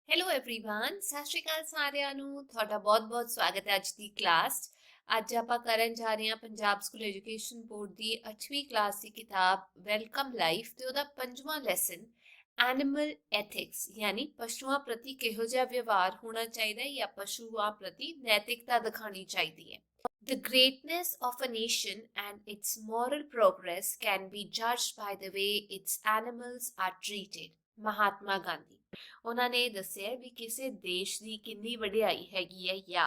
Hello everyone ਸਤਿ ਸ਼੍ਰੀ ਅਕਾਲ ਸਾਰਿਆਂ ਨੂੰ ਤੁਹਾਡਾ ਬਹੁਤ-ਬਹੁਤ ਸਵਾਗਤ ਹੈ ਅੱਜ ਦੀ ਕਲਾਸ 'ਚ। ਅੱਜ ਆਪਾਂ ਕਰਨ ਜਾ ਰਹੇ ਹਾਂ ਪੰਜਾਬ ਸਕੂਲ ਐਜੂਕੇਸ਼ਨ ਬੋਰਡ ਦੀ 8ਵੀਂ ਕਲਾਸ ਦੀ ਕਿਤਾਬ ਵੈਲਕਮ ਲਾਈਫ ਤੇ ਉਹਦਾ 5ਵਾਂ ਲੈਸਨ ਐਨੀਮਲ ਐਥਿਕਸ ਯਾਨੀ ਪਸ਼ੂਆਂ ਪ੍ਰਤੀ ਕਿਹੋ ਜਿਹਾ ਵਿਵਹਾਰ ਹੋਣਾ ਚਾਹੀਦਾ ਹੈ ਜਾਂ ਪਸ਼ੂਆਂ ਪ੍ਰਤੀ ਨੈਤਿਕਤਾ ਦਿਖਾਣੀ ਚਾਹੀਦੀ ਹੈ। The greatness of a nation and its moral progress can be judged by the way its animals are treated. Mahatma Gandhi ਉਹਨਾਂ ਨੇ ਦੱਸਿਆ ਵੀ ਕਿਸੇ ਦੇਸ਼ ਦੀ ਕਿੰਨੀ ਵਡਿਆਈ ਹੈਗੀ ਹੈ ਜਾਂ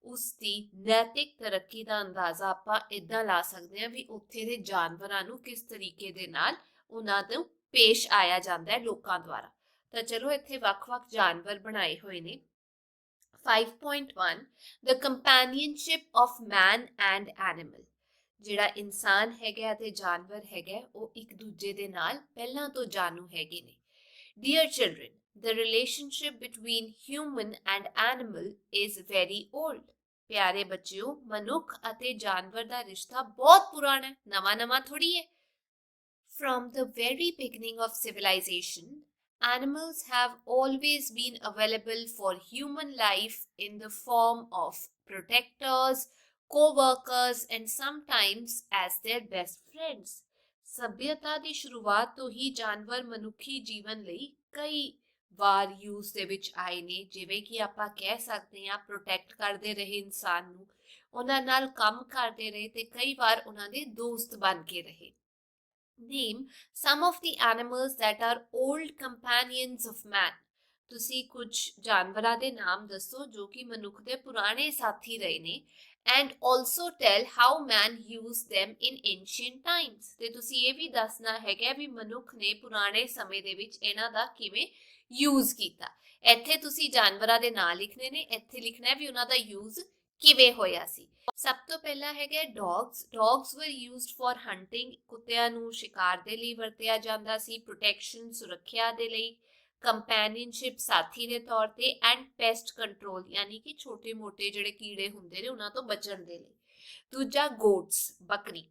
ਉਸ ਦੀ ਨੈਤਿਕ ਤਰੱਕੀ ਦਾ ਅੰਦਾਜ਼ਾ ਆਪਾਂ ਇਦਾਂ ਲਾ ਸਕਦੇ ਹਾਂ ਵੀ ਉੱਥੇ ਦੇ ਜਾਨਵਰਾਂ ਨੂੰ ਕਿਸ ਤਰੀਕੇ ਦੇ ਨਾਲ ਉਹਨਾਂ ਨੂੰ ਪੇਸ਼ ਆਇਆ ਜਾਂਦਾ ਹੈ ਲੋਕਾਂ ਦੁਆਰਾ। ਤਾਂ ਚਲੋ ਇੱਥੇ ਵੱਖ-ਵੱਖ ਜਾਨਵਰ ਬਣਾਏ ਹੋਏ ਨੇ। 5.1 The companionship of man and animal। ਜਿਹੜਾ ਇਨਸਾਨ ਹੈਗਾ ਤੇ ਜਾਨਵਰ ਹੈਗਾ ਉਹ ਇੱਕ ਦੂਜੇ ਦੇ ਨਾਲ ਪਹਿਲਾਂ ਤੋਂ ਜਾਣੂ ਹੈਗੇ ਨੇ। Dear children, the relationship between human and animal is very old। ਪਿਆਰੇ ਬੱਚਿਓ, ਮਨੁੱਖ ਅਤੇ ਜਾਨਵਰ ਦਾ ਰਿਸ਼ਤਾ ਬਹੁਤ ਪੁਰਾਣਾ ਹੈ, ਨਵਾਂ-ਨਵਾਂ ਥੋੜੀ ਹੈ। From the very beginning of civilization, animals have always been available for human life in the form of protectors, co-workers and sometimes as their best friends। ਸਭਿਅਤਾ ਦੀ ਸ਼ੁਰੂਆਤ ਤੋਂ ਹੀ ਜਾਨਵਰ ਮਨੁੱਖੀ ਜੀਵਨ ਲਈ ਕਈ ਵਾਰ ਯੂਜ਼ ਦੇ ਵਿੱਚ ਆਏ ਨੇ, ਜਿਵੇਂ ਕਿ ਆਪਾਂ ਕਹਿ ਸਕਦੇ ਹਾਂ ਪ੍ਰੋਟੈਕਟ ਕਰਦੇ ਰਹੇ ਇਨਸਾਨ ਨੂੰ, ਉਹਨਾਂ ਨਾਲ ਕੰਮ ਕਰਦੇ ਰਹੇ ਤੇ ਕਈ ਵਾਰ ਉਹਨਾਂ ਦੇ ਦੋਸਤ ਬਣ ਕੇ ਰਹੇ। Name some of the animals that are old companions of man। ਤੁਸੀਂ ਕੁਝ ਜਾਨਵਰਾਂ ਦੇ ਨਾਮ ਦੱਸੋ ਜੋ ਕਿ ਮਨੁੱਖ ਦੇ ਪੁਰਾਣੇ ਸਾਥੀ ਰਹੇ ਨੇ। And also tell how man used them in ancient times। ਤੇ ਤੁਸੀਂ ਇਹ ਵੀ ਦੱਸਣਾ ਹੈਗਾ ਵੀ ਮਨੁੱਖ ਨੇ ਪੁਰਾਣੇ ਸਮੇਂ ਦੇ ਵਿੱਚ ਇਹਨਾਂ ਦਾ ਕਿਵੇਂ ਯੂਜ਼ ਕੀਤਾ। ਇੱਥੇ ਤੁਸੀਂ ਜਾਨਵਰਾਂ ਦੇ ਨਾਂ ਲਿਖਣੇ ਨੇ, ਇੱਥੇ ਲਿਖਣਾ ਹੈ ਵੀ ਉਹਨਾਂ ਦਾ ਯੂਜ਼ ਕਿਵੇਂ ਹੋਇਆ ਸੀ। ਸਭ ਤੋਂ ਪਹਿਲਾ ਹੈਗਾ ਡੌਗਸ। ਡੌਗਸ ਵਰ ਯੂਜ਼ਡ ਫॉर ਹੰਟਿੰਗ। ਕੁੱਤਿਆਂ ਨੂੰ ਸ਼ਿਕਾਰ ਦੇ ਲਈ ਵਰਤਿਆ ਜਾਂਦਾ ਸੀ, ਪ੍ਰੋਟੈਕਸ਼ਨ ਸੁਰੱਖਿਆ ਦੇ ਲਈ, ਕੰਪੈਨੀਅਨਸ਼ਿਪ ਸਾਥੀ ਦੇ ਤੌਰ ਤੇ, ਐਂਡ ਪੈਸਟ ਕੰਟਰੋਲ ਯਾਨੀ ਕਿ ਛੋਟੇ ਮੋਟੇ ਜਿਹੜੇ ਕੀੜੇ ਹੁੰਦੇ ਨੇ ਉਹਨਾਂ ਤੋਂ ਬਚਣ ਦੇ ਲਈ। ਦੂਜਾ ਗੋਟਸ, ਬੱਕਰੀ।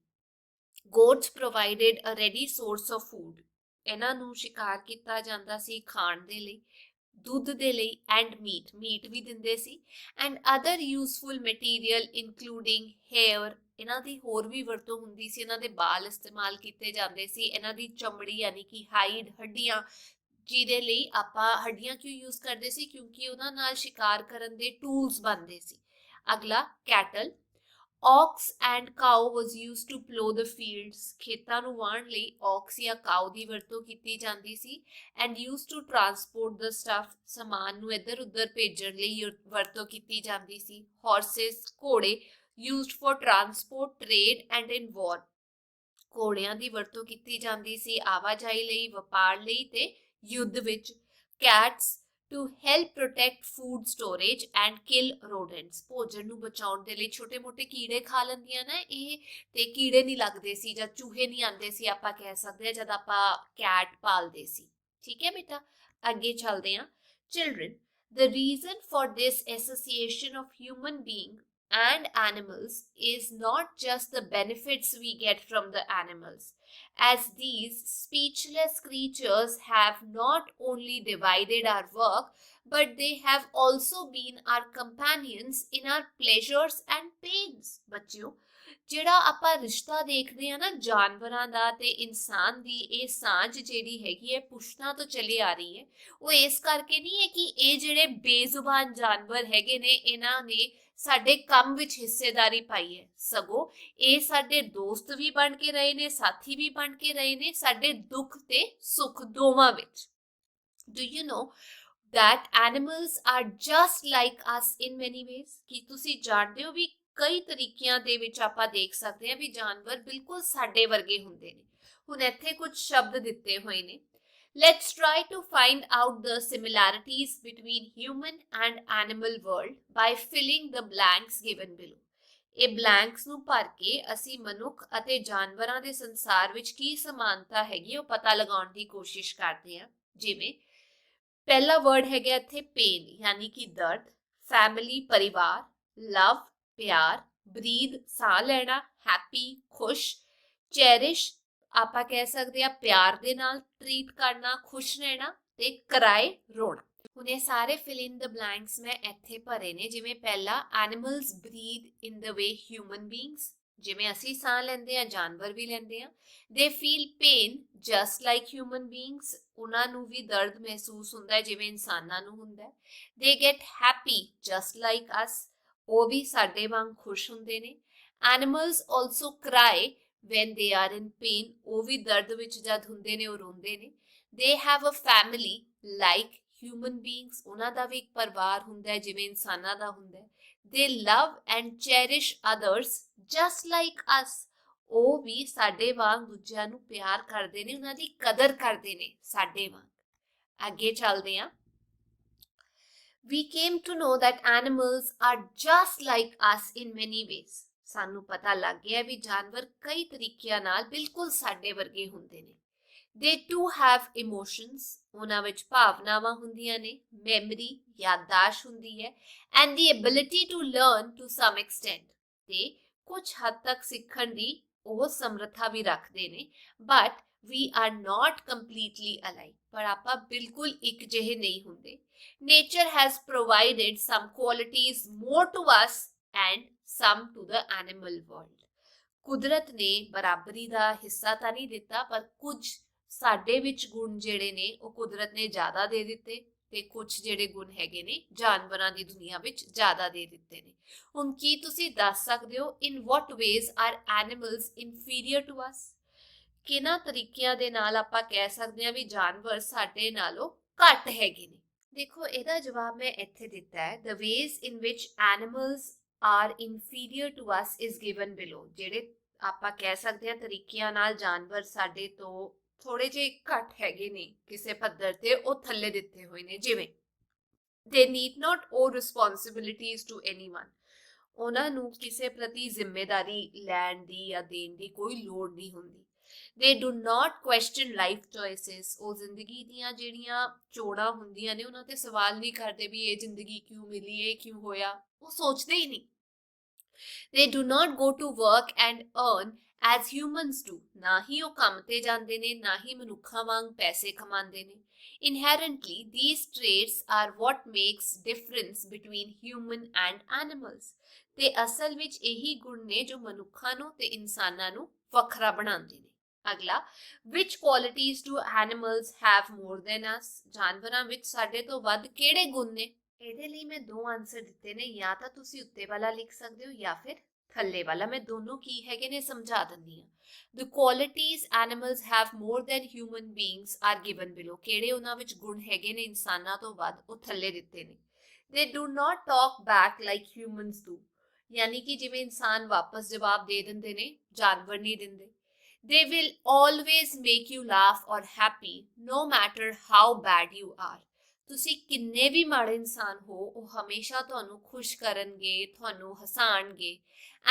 Goats provided a ready source of food. ਇਹਨਾਂ ਨੂੰ ਸ਼ਿਕਾਰ ਕੀਤਾ ਜਾਂਦਾ ਸੀ ਖਾਣ ਦੇ ਲਈ, ਦੁੱਧ ਦੇ ਲਈ, ਐਂਡ ਮੀਟ ਵੀ ਦਿੰਦੇ ਸੀ, and other useful material including hair. ਇਹਨਾਂ ਦੀ ਹੋਰ ਵੀ ਵਰਤੋਂ ਹੁੰਦੀ ਸੀ, ਇਹਨਾਂ ਦੇ ਬਾਲ ਇਸਤੇਮਾਲ ਕੀਤੇ ਜਾਂਦੇ ਸੀ, ਇਹਨਾਂ ਦੀ ਚਮੜੀ ਯਾਨੀ ਕਿ ਹਾਈਡ, ਹੱਡੀਆਂ, ਜਿਹਦੇ ਲਈ ਆਪਾਂ ਹੱਡੀਆਂ ਕਿਉਂ ਯੂਜ਼ ਕਰਦੇ ਸੀ ਕਿਉਂਕਿ ਉਹਨਾਂ ਨਾਲ ਸ਼ਿਕਾਰ ਕਰਨ ਦੇ ਟੂਲਸ ਬਣਦੇ ਸੀ। ਅਗਲਾ kettle. Ox and cow was used to plow the fields। ਖੇਤਾਂ ਨੂੰ ਵਾਹਣ ਲਈ ox ਜਾਂ cow ਦੀ ਵਰਤੋਂ ਕੀਤੀ ਜਾਂਦੀ ਸੀ, and used to transport the stuff। ਸਮਾਨ ਨੂੰ ਇੱਧਰ ਉੱਧਰ ਭੇਜਣ ਲਈ ਵਰਤੋਂ ਕੀਤੀ ਜਾਂਦੀ ਸੀ। Horses, ਘੋੜੇ, used for transport, trade and in war। ਘੋੜਿਆਂ ਦੀ ਵਰਤੋਂ ਕੀਤੀ ਜਾਂਦੀ ਸੀ ਆਵਾਜਾਈ ਲਈ, ਵਪਾਰ ਲਈ ਤੇ ਯੁੱਧ ਵਿੱਚ। Cats to help protect food storage and kill rodents। ਭੋਜਨ ਨੂੰ ਬਚਾਉਣ ਦੇ ਲਈ ਛੋਟੇ ਮੋਟੇ ਕੀੜੇ ਖਾ ਲੈਂਦੀਆਂ ਨਾ ਇਹ, ਤੇ ਕੀੜੇ ਨਹੀਂ ਲੱਗਦੇ ਸੀ ਜਾਂ ਚੂਹੇ ਨਹੀਂ ਆਉਂਦੇ ਸੀ ਆਪਾਂ ਕਹਿ ਸਕਦੇ ਹਾਂ ਜਦ ਆਪਾਂ ਕੈਟ ਪਾਲਦੇ ਸੀ। ਠੀਕ ਹੈ ਬੇਟਾ, ਅੱਗੇ ਚੱਲਦੇ ਹਾਂ। Children, the reason for this association of human being and animals is not just the benefits we get from the animals, as these speechless creatures have not only divided our work, but they have also been our companions in our pleasures and pains। ਬੱਚਿਓ, ਜਿਹੜਾ ਆਪਾਂ ਰਿਸ਼ਤਾ ਦੇਖਦੇ ਆ ਨਾ ਜਾਨਵਰਾਂ ਦਾ ਤੇ ਇਨਸਾਨ ਦੀ, ਇਹ ਸਾਂਝ ਜਿਹੜੀ ਹੈਗੀ ਹੈ ਪੁਸ਼ਤਾਂ ਤੋਂ ਚਲੀ ਆ ਰਹੀ ਹੈ। ਉਹ ਇਸ ਕਰਕੇ ਨਹੀਂ ਹੈ ਕਿ ਇਹ ਜਿਹੜੇ ਬੇਜ਼ੁਬਾਨ ਜਾਨਵਰ ਹੈਗੇ ਨੇ ਇਹਨਾਂ ਨੇ ਸਾਡੇ ਕੰਮ ਵਿੱਚ ਹਿੱਸੇਦਾਰੀ ਪਾਈ ਹੈ, ਸਗੋਂ ਇਹ ਸਾਡੇ ਦੋਸਤ ਵੀ ਬਣ ਕੇ ਰਹੇ ਨੇ, ਸਾਥੀ ਵੀ ਬਣ ਕੇ ਰਹੇ ਨੇ ਸਾਡੇ ਦੁੱਖ ਤੇ ਸੁੱਖ ਦੋਵਾਂ ਵਿੱਚ। Do you know that animals are just like us in many ways। ਕੀ ਤੁਸੀਂ ਜਾਣਦੇ ਹੋ ਵੀ ਕਈ ਤਰੀਕਿਆਂ ਦੇ ਵਿੱਚ ਆਪਾਂ ਦੇਖ ਸਕਦੇ ਹਾਂ ਵੀ ਜਾਨਵਰ ਬਿਲਕੁਲ ਸਾਡੇ ਵਰਗੇ ਹੁੰਦੇ ਨੇ। ਹੁਣ ਇੱਥੇ ਕੁਝ ਸ਼ਬਦ ਦਿੱਤੇ ਹੋਏ ਨੇ। Let's try to find out the similarities between human and animal world by filling the blanks given below। ਇਹ ਬਲੈਂਕਸ ਨੂੰ ਭਰ ਕੇ ਅਸੀਂ ਮਨੁੱਖ ਅਤੇ ਜਾਨਵਰਾਂ ਦੇ ਸੰਸਾਰ ਵਿੱਚ ਕੀ ਸਮਾਨਤਾ ਹੈਗੀ ਉਹ ਪਤਾ ਲਗਾਉਣ ਦੀ ਕੋਸ਼ਿਸ਼ ਕਰਦੇ ਹਾਂ। ਜਿਵੇਂ ਪਹਿਲਾ ਵਰਡ ਹੈਗਾ ਇੱਥੇ ਪੇਨ ਯਾਨੀ ਕਿ ਦਰਦ, ਫੈਮਿਲੀ ਪਰਿਵਾਰ, ਲਵ ਪਿਆਰ, ਬਰੀਦ ਸਾਹ ਲੈਣਾ, ਹੈਪੀ ਖੁਸ਼, ਚੈਰਿਸ਼ ਆਪਾਂ ਕਹਿ ਸਕਦੇ ਆ ਪਿਆਰ ਦੇ ਨਾਲ ਟਰੀਟ ਕਰਨਾ, ਖੁਸ਼ ਰਹਿਣਾ, ਤੇ ਕਰਾਏ ਰੋਣਾ। ਹੁਣ ਇਹ ਸਾਰੇ ਫਿਲ ਇਨ ਦ ਬਲੈਂਕਸ ਮੈਂ ਇੱਥੇ ਭਰੇ ਨੇ। ਜਿਵੇਂ ਪਹਿਲਾ, ਐਨੀਮਲਸ ਬਰੀਥ ਇਨ ਦ ਵੇ ਹਿਊਮਨ ਬੀਇੰਗਸ, ਜਿਵੇਂ ਅਸੀਂ ਸਾਹ ਲੈਂਦੇ ਆ ਜਾਨਵਰ ਵੀ ਲੈਂਦੇ ਆ। ਦੇ feel pain just like human beings, ਉਹਨਾਂ ਨੂੰ ਵੀ ਦਰਦ ਮਹਿਸੂਸ ਹੁੰਦਾ ਹੈ ਜਿਵੇਂ ਇਨਸਾਨਾਂ ਨੂੰ ਹੁੰਦਾ ਹੈ। They get happy just like us, ਉਹ ਵੀ ਸਾਡੇ ਵਾਂਗ ਖੁਸ਼ ਹੁੰਦੇ ਨੇ। Animals also cry when they are in pain, ਉਹ ਵੀ ਦਰਦ ਵਿੱਚ ਜਦ ਹੁੰਦੇ ਨੇ ਉਹ ਰੋਂਦੇ ਨੇ। They have a family like human beings, ਉਹਨਾਂ ਦਾ ਵੀ ਇੱਕ ਪਰਿਵਾਰ ਹੁੰਦਾ ਹੈ ਜਿਵੇਂ ਇਨਸਾਨਾਂ ਦਾ ਹੁੰਦਾ ਹੈ। They love and cherish others just like us, ਉਹ ਵੀ ਸਾਡੇ ਵਾਂਗ ਦੂਜਿਆਂ ਨੂੰ ਪਿਆਰ ਕਰਦੇ ਨੇ, ਉਹਨਾਂ ਦੀ ਕਦਰ ਕਰਦੇ ਨੇ ਸਾਡੇ ਵਾਂਗ। ਅੱਗੇ ਚੱਲਦੇ ਹਾਂ। We came to know that animals are just like us in many ways. ਸਾਨੂੰ ਪਤਾ ਲੱਗ ਗਿਆ ਵੀ ਜਾਨਵਰ ਕਈ ਤਰੀਕਿਆਂ ਨਾਲ ਬਿਲਕੁਲ ਸਾਡੇ ਵਰਗੇ ਹੁੰਦੇ ਨੇ। They too have emotions, ਉਹਨਾਂ ਵਿੱਚ ਭਾਵਨਾਵਾਂ ਹੁੰਦੀਆਂ ਨੇ, ਮੈਮਰੀ ਯਾਦਦਾਸ਼ਤ ਹੁੰਦੀ ਹੈ, and the ability to learn to some extent, ਤੇ ਕੁਝ ਹੱਦ ਤੱਕ ਸਿੱਖਣ ਦੀ ਉਹ ਸਮਰੱਥਾ ਵੀ ਰੱਖਦੇ ਨੇ। But we are not completely alike, ਪਰ ਆਪਾਂ ਬਿਲਕੁਲ ਇੱਕ ਜਿਹੇ ਨਹੀਂ ਹੁੰਦੇ। Nature has provided some qualities more to us and some to the animal world. ਕੁਦਰਤ ਨੇ ਬਰਾਬਰੀ ਦਾ ਹਿੱਸਾ ਤਾਂ ਨਹੀਂ ਦਿੱਤਾ, ਪਰ ਕੁਝ ਸਾਡੇ ਵਿੱਚ ਗੁਣ ਜਿਹੜੇ ਨੇ ਉਹ ਕੁਦਰਤ ਨੇ ਜ਼ਿਆਦਾ ਦੇ ਦਿੱਤੇ, ਤੇ ਕੁਝ ਜਿਹੜੇ ਗੁਣ ਹੈਗੇ ਨੇ ਜਾਨਵਰਾਂ ਦੀ ਦੁਨੀਆ ਵਿੱਚ ਜ਼ਿਆਦਾ ਦੇ ਦਿੱਤੇ ਨੇ। ਹੁਣ ਕੀ ਤੁਸੀਂ ਦੱਸ ਸਕਦੇ ਹੋ, in what ways are animals inferior to us? ਕਿਹਨਾਂ ਤਰੀਕਿਆਂ ਦੇ ਨਾਲ ਆਪਾਂ ਕਹਿ ਸਕਦੇ ਹਾਂ ਵੀ ਜਾਨਵਰ ਸਾਡੇ ਨਾਲੋਂ ਘੱਟ ਹੈਗੇ ਨੇ? ਦੇਖੋ, ਇਹਦਾ ਜਵਾਬ ਮੈਂ ਇੱਥੇ ਦਿੱਤਾ ਹੈ। The ways in which animals are inferior to us is given below. ਜਿਹੜੇ ਆਪਾਂ ਕਹਿ ਸਕਦੇ ਹਾਂ ਤਰੀਕਿਆਂ ਨਾਲ ਜਾਨਵਰ ਸਾਡੇ ਤੋਂ ਥੋੜੇ ਜਿਹੇ ਘੱਟ ਹੈਗੇ ਨੇ ਕਿਸੇ ਪੱਧਰ ਤੇ, ਉਹ ਥੱਲੇ ਦਿੱਤੇ ਹੋਏ ਨੇ। ਜਿਵੇਂ they need not owe responsibilities to anyone, ਉਹਨਾਂ ਨੂੰ ਕਿਸੇ ਪ੍ਰਤੀ ਜ਼ਿੰਮੇਵਾਰੀ ਲੈਣ ਦੀ ਜਾਂ ਦੇਣ ਦੀ ਕੋਈ ਲੋੜ ਨਹੀਂ ਹੁੰਦੀ। They do not question life choices, ਉਹ ਜ਼ਿੰਦਗੀ ਦੀਆਂ ਜਿਹੜੀਆਂ ਚੋਣਾਂ ਹੁੰਦੀਆਂ ਨੇ ਉਹਨਾਂ ਤੇ ਸਵਾਲ ਨਹੀਂ ਕਰਦੇ ਵੀ ਇਹ ਜ਼ਿੰਦਗੀ ਕਿਉਂ ਮਿਲੀ, ਇਹ ਕਿਉਂ ਹੋਇਆ, ਉਹ ਸੋਚਦੇ ਹੀ ਨਹੀਂ। They do not go to work and earn as humans do, ਨਾ ਹੀ ਉਹ ਕੰਮ ਤੇ ਜਾਂਦੇ ਨੇ, ਨਾ ਹੀ ਮਨੁੱਖਾਂ ਵਾਂਗ ਪੈਸੇ ਕਮਾਉਂਦੇ ਨੇ। Inherently, these traits are what makes difference between human and animals, ਤੇ ਅਸਲ ਵਿੱਚ ਇਹੀ ਗੁਣ ਨੇ ਜੋ ਮਨੁੱਖਾਂ ਨੂੰ ਤੇ ਇਨਸਾਨਾਂ ਨੂੰ ਵੱਖਰਾ ਬਣਾਉਂਦੇ ਨੇ। ਅਗਲਾ, which qualities do animals have more than us? ਜਾਨਵਰਾਂ ਵਿੱਚ ਸਾਡੇ ਤੋਂ ਵੱਧ ਕਿਹੜੇ ਗੁਣ ਨੇ? ਇਹਦੇ ਲਈ ਮੈਂ ਦੋ ਆਨਸਰ ਦਿੱਤੇ ਨੇ, ਜਾਂ ਤਾਂ ਤੁਸੀਂ ਉੱਤੇ ਵਾਲਾ ਲਿਖ ਸਕਦੇ ਹੋ ਜਾਂ ਫਿਰ ਥੱਲੇ ਵਾਲਾ। ਮੈਂ ਦੋਨੋਂ ਕੀ ਹੈਗੇ ਨੇ ਸਮਝਾ ਦਿੰਦੀ ਹਾਂ। The qualities animals have more than human beings are given below. ਕਿਹੜੇ ਉਹਨਾਂ ਵਿੱਚ ਗੁਣ ਹੈਗੇ ਨੇ ਇਨਸਾਨਾਂ ਤੋਂ ਵੱਧ, ਉਹ ਥੱਲੇ ਦਿੱਤੇ ਨੇ। They do not talk back like humans do, ਯਾਨੀ ਕਿ ਜਿਵੇਂ ਇਨਸਾਨ ਵਾਪਸ ਜਵਾਬ ਦੇ ਦਿੰਦੇ ਨੇ, ਜਾਨਵਰ ਨਹੀਂ ਦਿੰਦੇ। They will always make you laugh or happy no matter how bad you are. ਤੁਸੀਂ ਕਿੰਨੇ ਵੀ ਮਾੜੇ ਇਨਸਾਨ ਹੋ, ਉਹ ਹਮੇਸ਼ਾ ਤੁਹਾਨੂੰ ਖੁਸ਼ ਕਰਨਗੇ, ਤੁਹਾਨੂੰ ਹਸਾਣਗੇ।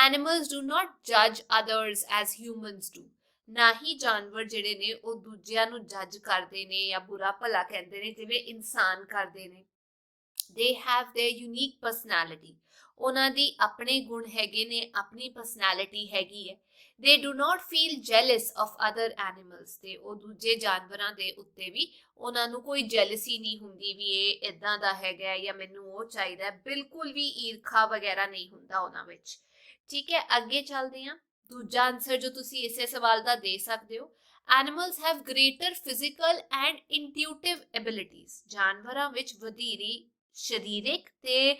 Animals do not judge others as humans do. ਨਾ ਹੀ ਜਾਨਵਰ ਜਿਹੜੇ ਨੇ ਉਹ ਦੂਜਿਆਂ ਨੂੰ ਜੱਜ ਕਰਦੇ ਨੇ ਜਾਂ ਬੁਰਾ ਭਲਾ ਕਹਿੰਦੇ ਨੇ ਜਿਵੇਂ ਇਨਸਾਨ ਕਰਦੇ ਨੇ। They have their unique personality. ਉਹਨਾਂ ਦੀ ਆਪਣੇ ਗੁਣ ਹੈਗੇ ਨੇ, ਆਪਣੀ ਪਰਸਨੈਲਿਟੀ ਹੈਗੀ ਹੈ। They do not feel jealous of other animals. ਤੇ ਉਹ ਦੂਜੇ ਜਾਨਵਰਾਂ ਦੇ ਉੱਤੇ ਵੀ ਉਹਨਾਂ ਨੂੰ ਕੋਈ ਜੈਲਸੀ ਨਹੀਂ ਹੁੰਦੀ ਵੀ ਇਹ ਇਦਾਂ ਦਾ ਹੈਗਾ ਜਾਂ ਮੈਨੂੰ ਉਹ ਚਾਹੀਦਾ, ਬਿਲਕੁਲ ਵੀ ਈਰਖਾ ਵਗੈਰਾ ਨਹੀਂ ਹੁੰਦਾ ਉਹਨਾਂ ਵਿੱਚ। ਠੀਕ ਹੈ, ਅੱਗੇ ਚੱਲਦੇ ਹਾਂ। ਦੂਜਾ ਆਨਸਰ ਜੋ ਤੁਸੀਂ ਇਸੇ ਸਵਾਲ ਦਾ ਦੇ ਸਕਦੇ ਹੋ, Animals have greater physical and intuitive abilities. ਜਾਨਵਰਾਂ ਵਿੱਚ ਵਧੇਰੇ ਸਰੀਰਕ ਤੇ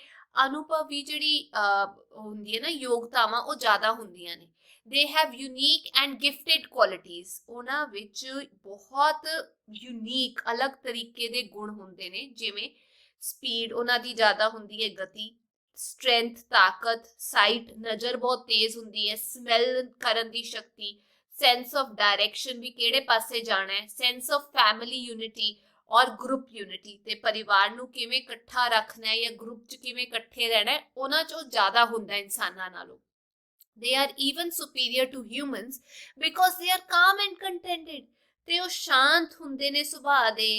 ਅਨੁਭਵੀ ਜਿਹੜੀ ਹੁੰਦੀ ਹੈ ਨਾ ਯੋਗਤਾਵਾਂ, ਉਹ ਜ਼ਿਆਦਾ ਹੁੰਦੀਆਂ ਨੇ। They have unique and gifted qualities. ਉਹਨਾਂ ਵਿੱਚ ਬਹੁਤ ਯੂਨੀਕ ਅਲੱਗ ਤਰੀਕੇ ਦੇ ਗੁਣ ਹੁੰਦੇ ਨੇ, ਜਿਵੇਂ ਸਪੀਡ ਉਹਨਾਂ ਦੀ ਜ਼ਿਆਦਾ ਹੁੰਦੀ ਹੈ, ਗਤੀ, ਸਟਰੈਂਥ ਤਾਕਤ, ਸਾਈਟ ਨਜ਼ਰ ਬਹੁਤ ਤੇਜ਼ ਹੁੰਦੀ ਹੈ, ਸਮੈਲ ਕਰਨ ਦੀ ਸ਼ਕਤੀ, ਸੈਂਸ ਆਫ ਡਾਇਰੈਕਸ਼ਨ ਵੀ ਕਿਹੜੇ ਪਾਸੇ ਜਾਣਾ ਹੈ, ਸੈਂਸ ਆਫ ਫੈਮਿਲੀ ਯੂਨਿਟੀ ਔਰ ਗਰੁੱਪ ਯੂਨਿਟੀ, ਤੇ ਪਰਿਵਾਰ ਨੂੰ ਕਿਵੇਂ ਇਕੱਠਾ ਰੱਖਣਾ ਹੈ ਜਾਂ ਗਰੁੱਪ 'ਚ ਕਿਵੇਂ ਇਕੱਠੇ ਰਹਿਣਾ ਹੈ, ਉਹਨਾਂ 'ਚ ਉਹ ਜ਼ਿਆਦਾ ਹੁੰਦਾ ਇਨਸਾਨਾਂ ਨਾਲੋਂ। They are even superior to humans because they are calm and contented. ਤੇ ਉਹ ਸ਼ਾਂਤ ਹੁੰਦੇ ਨੇ ਸੁਭਾਅ ਦੇ,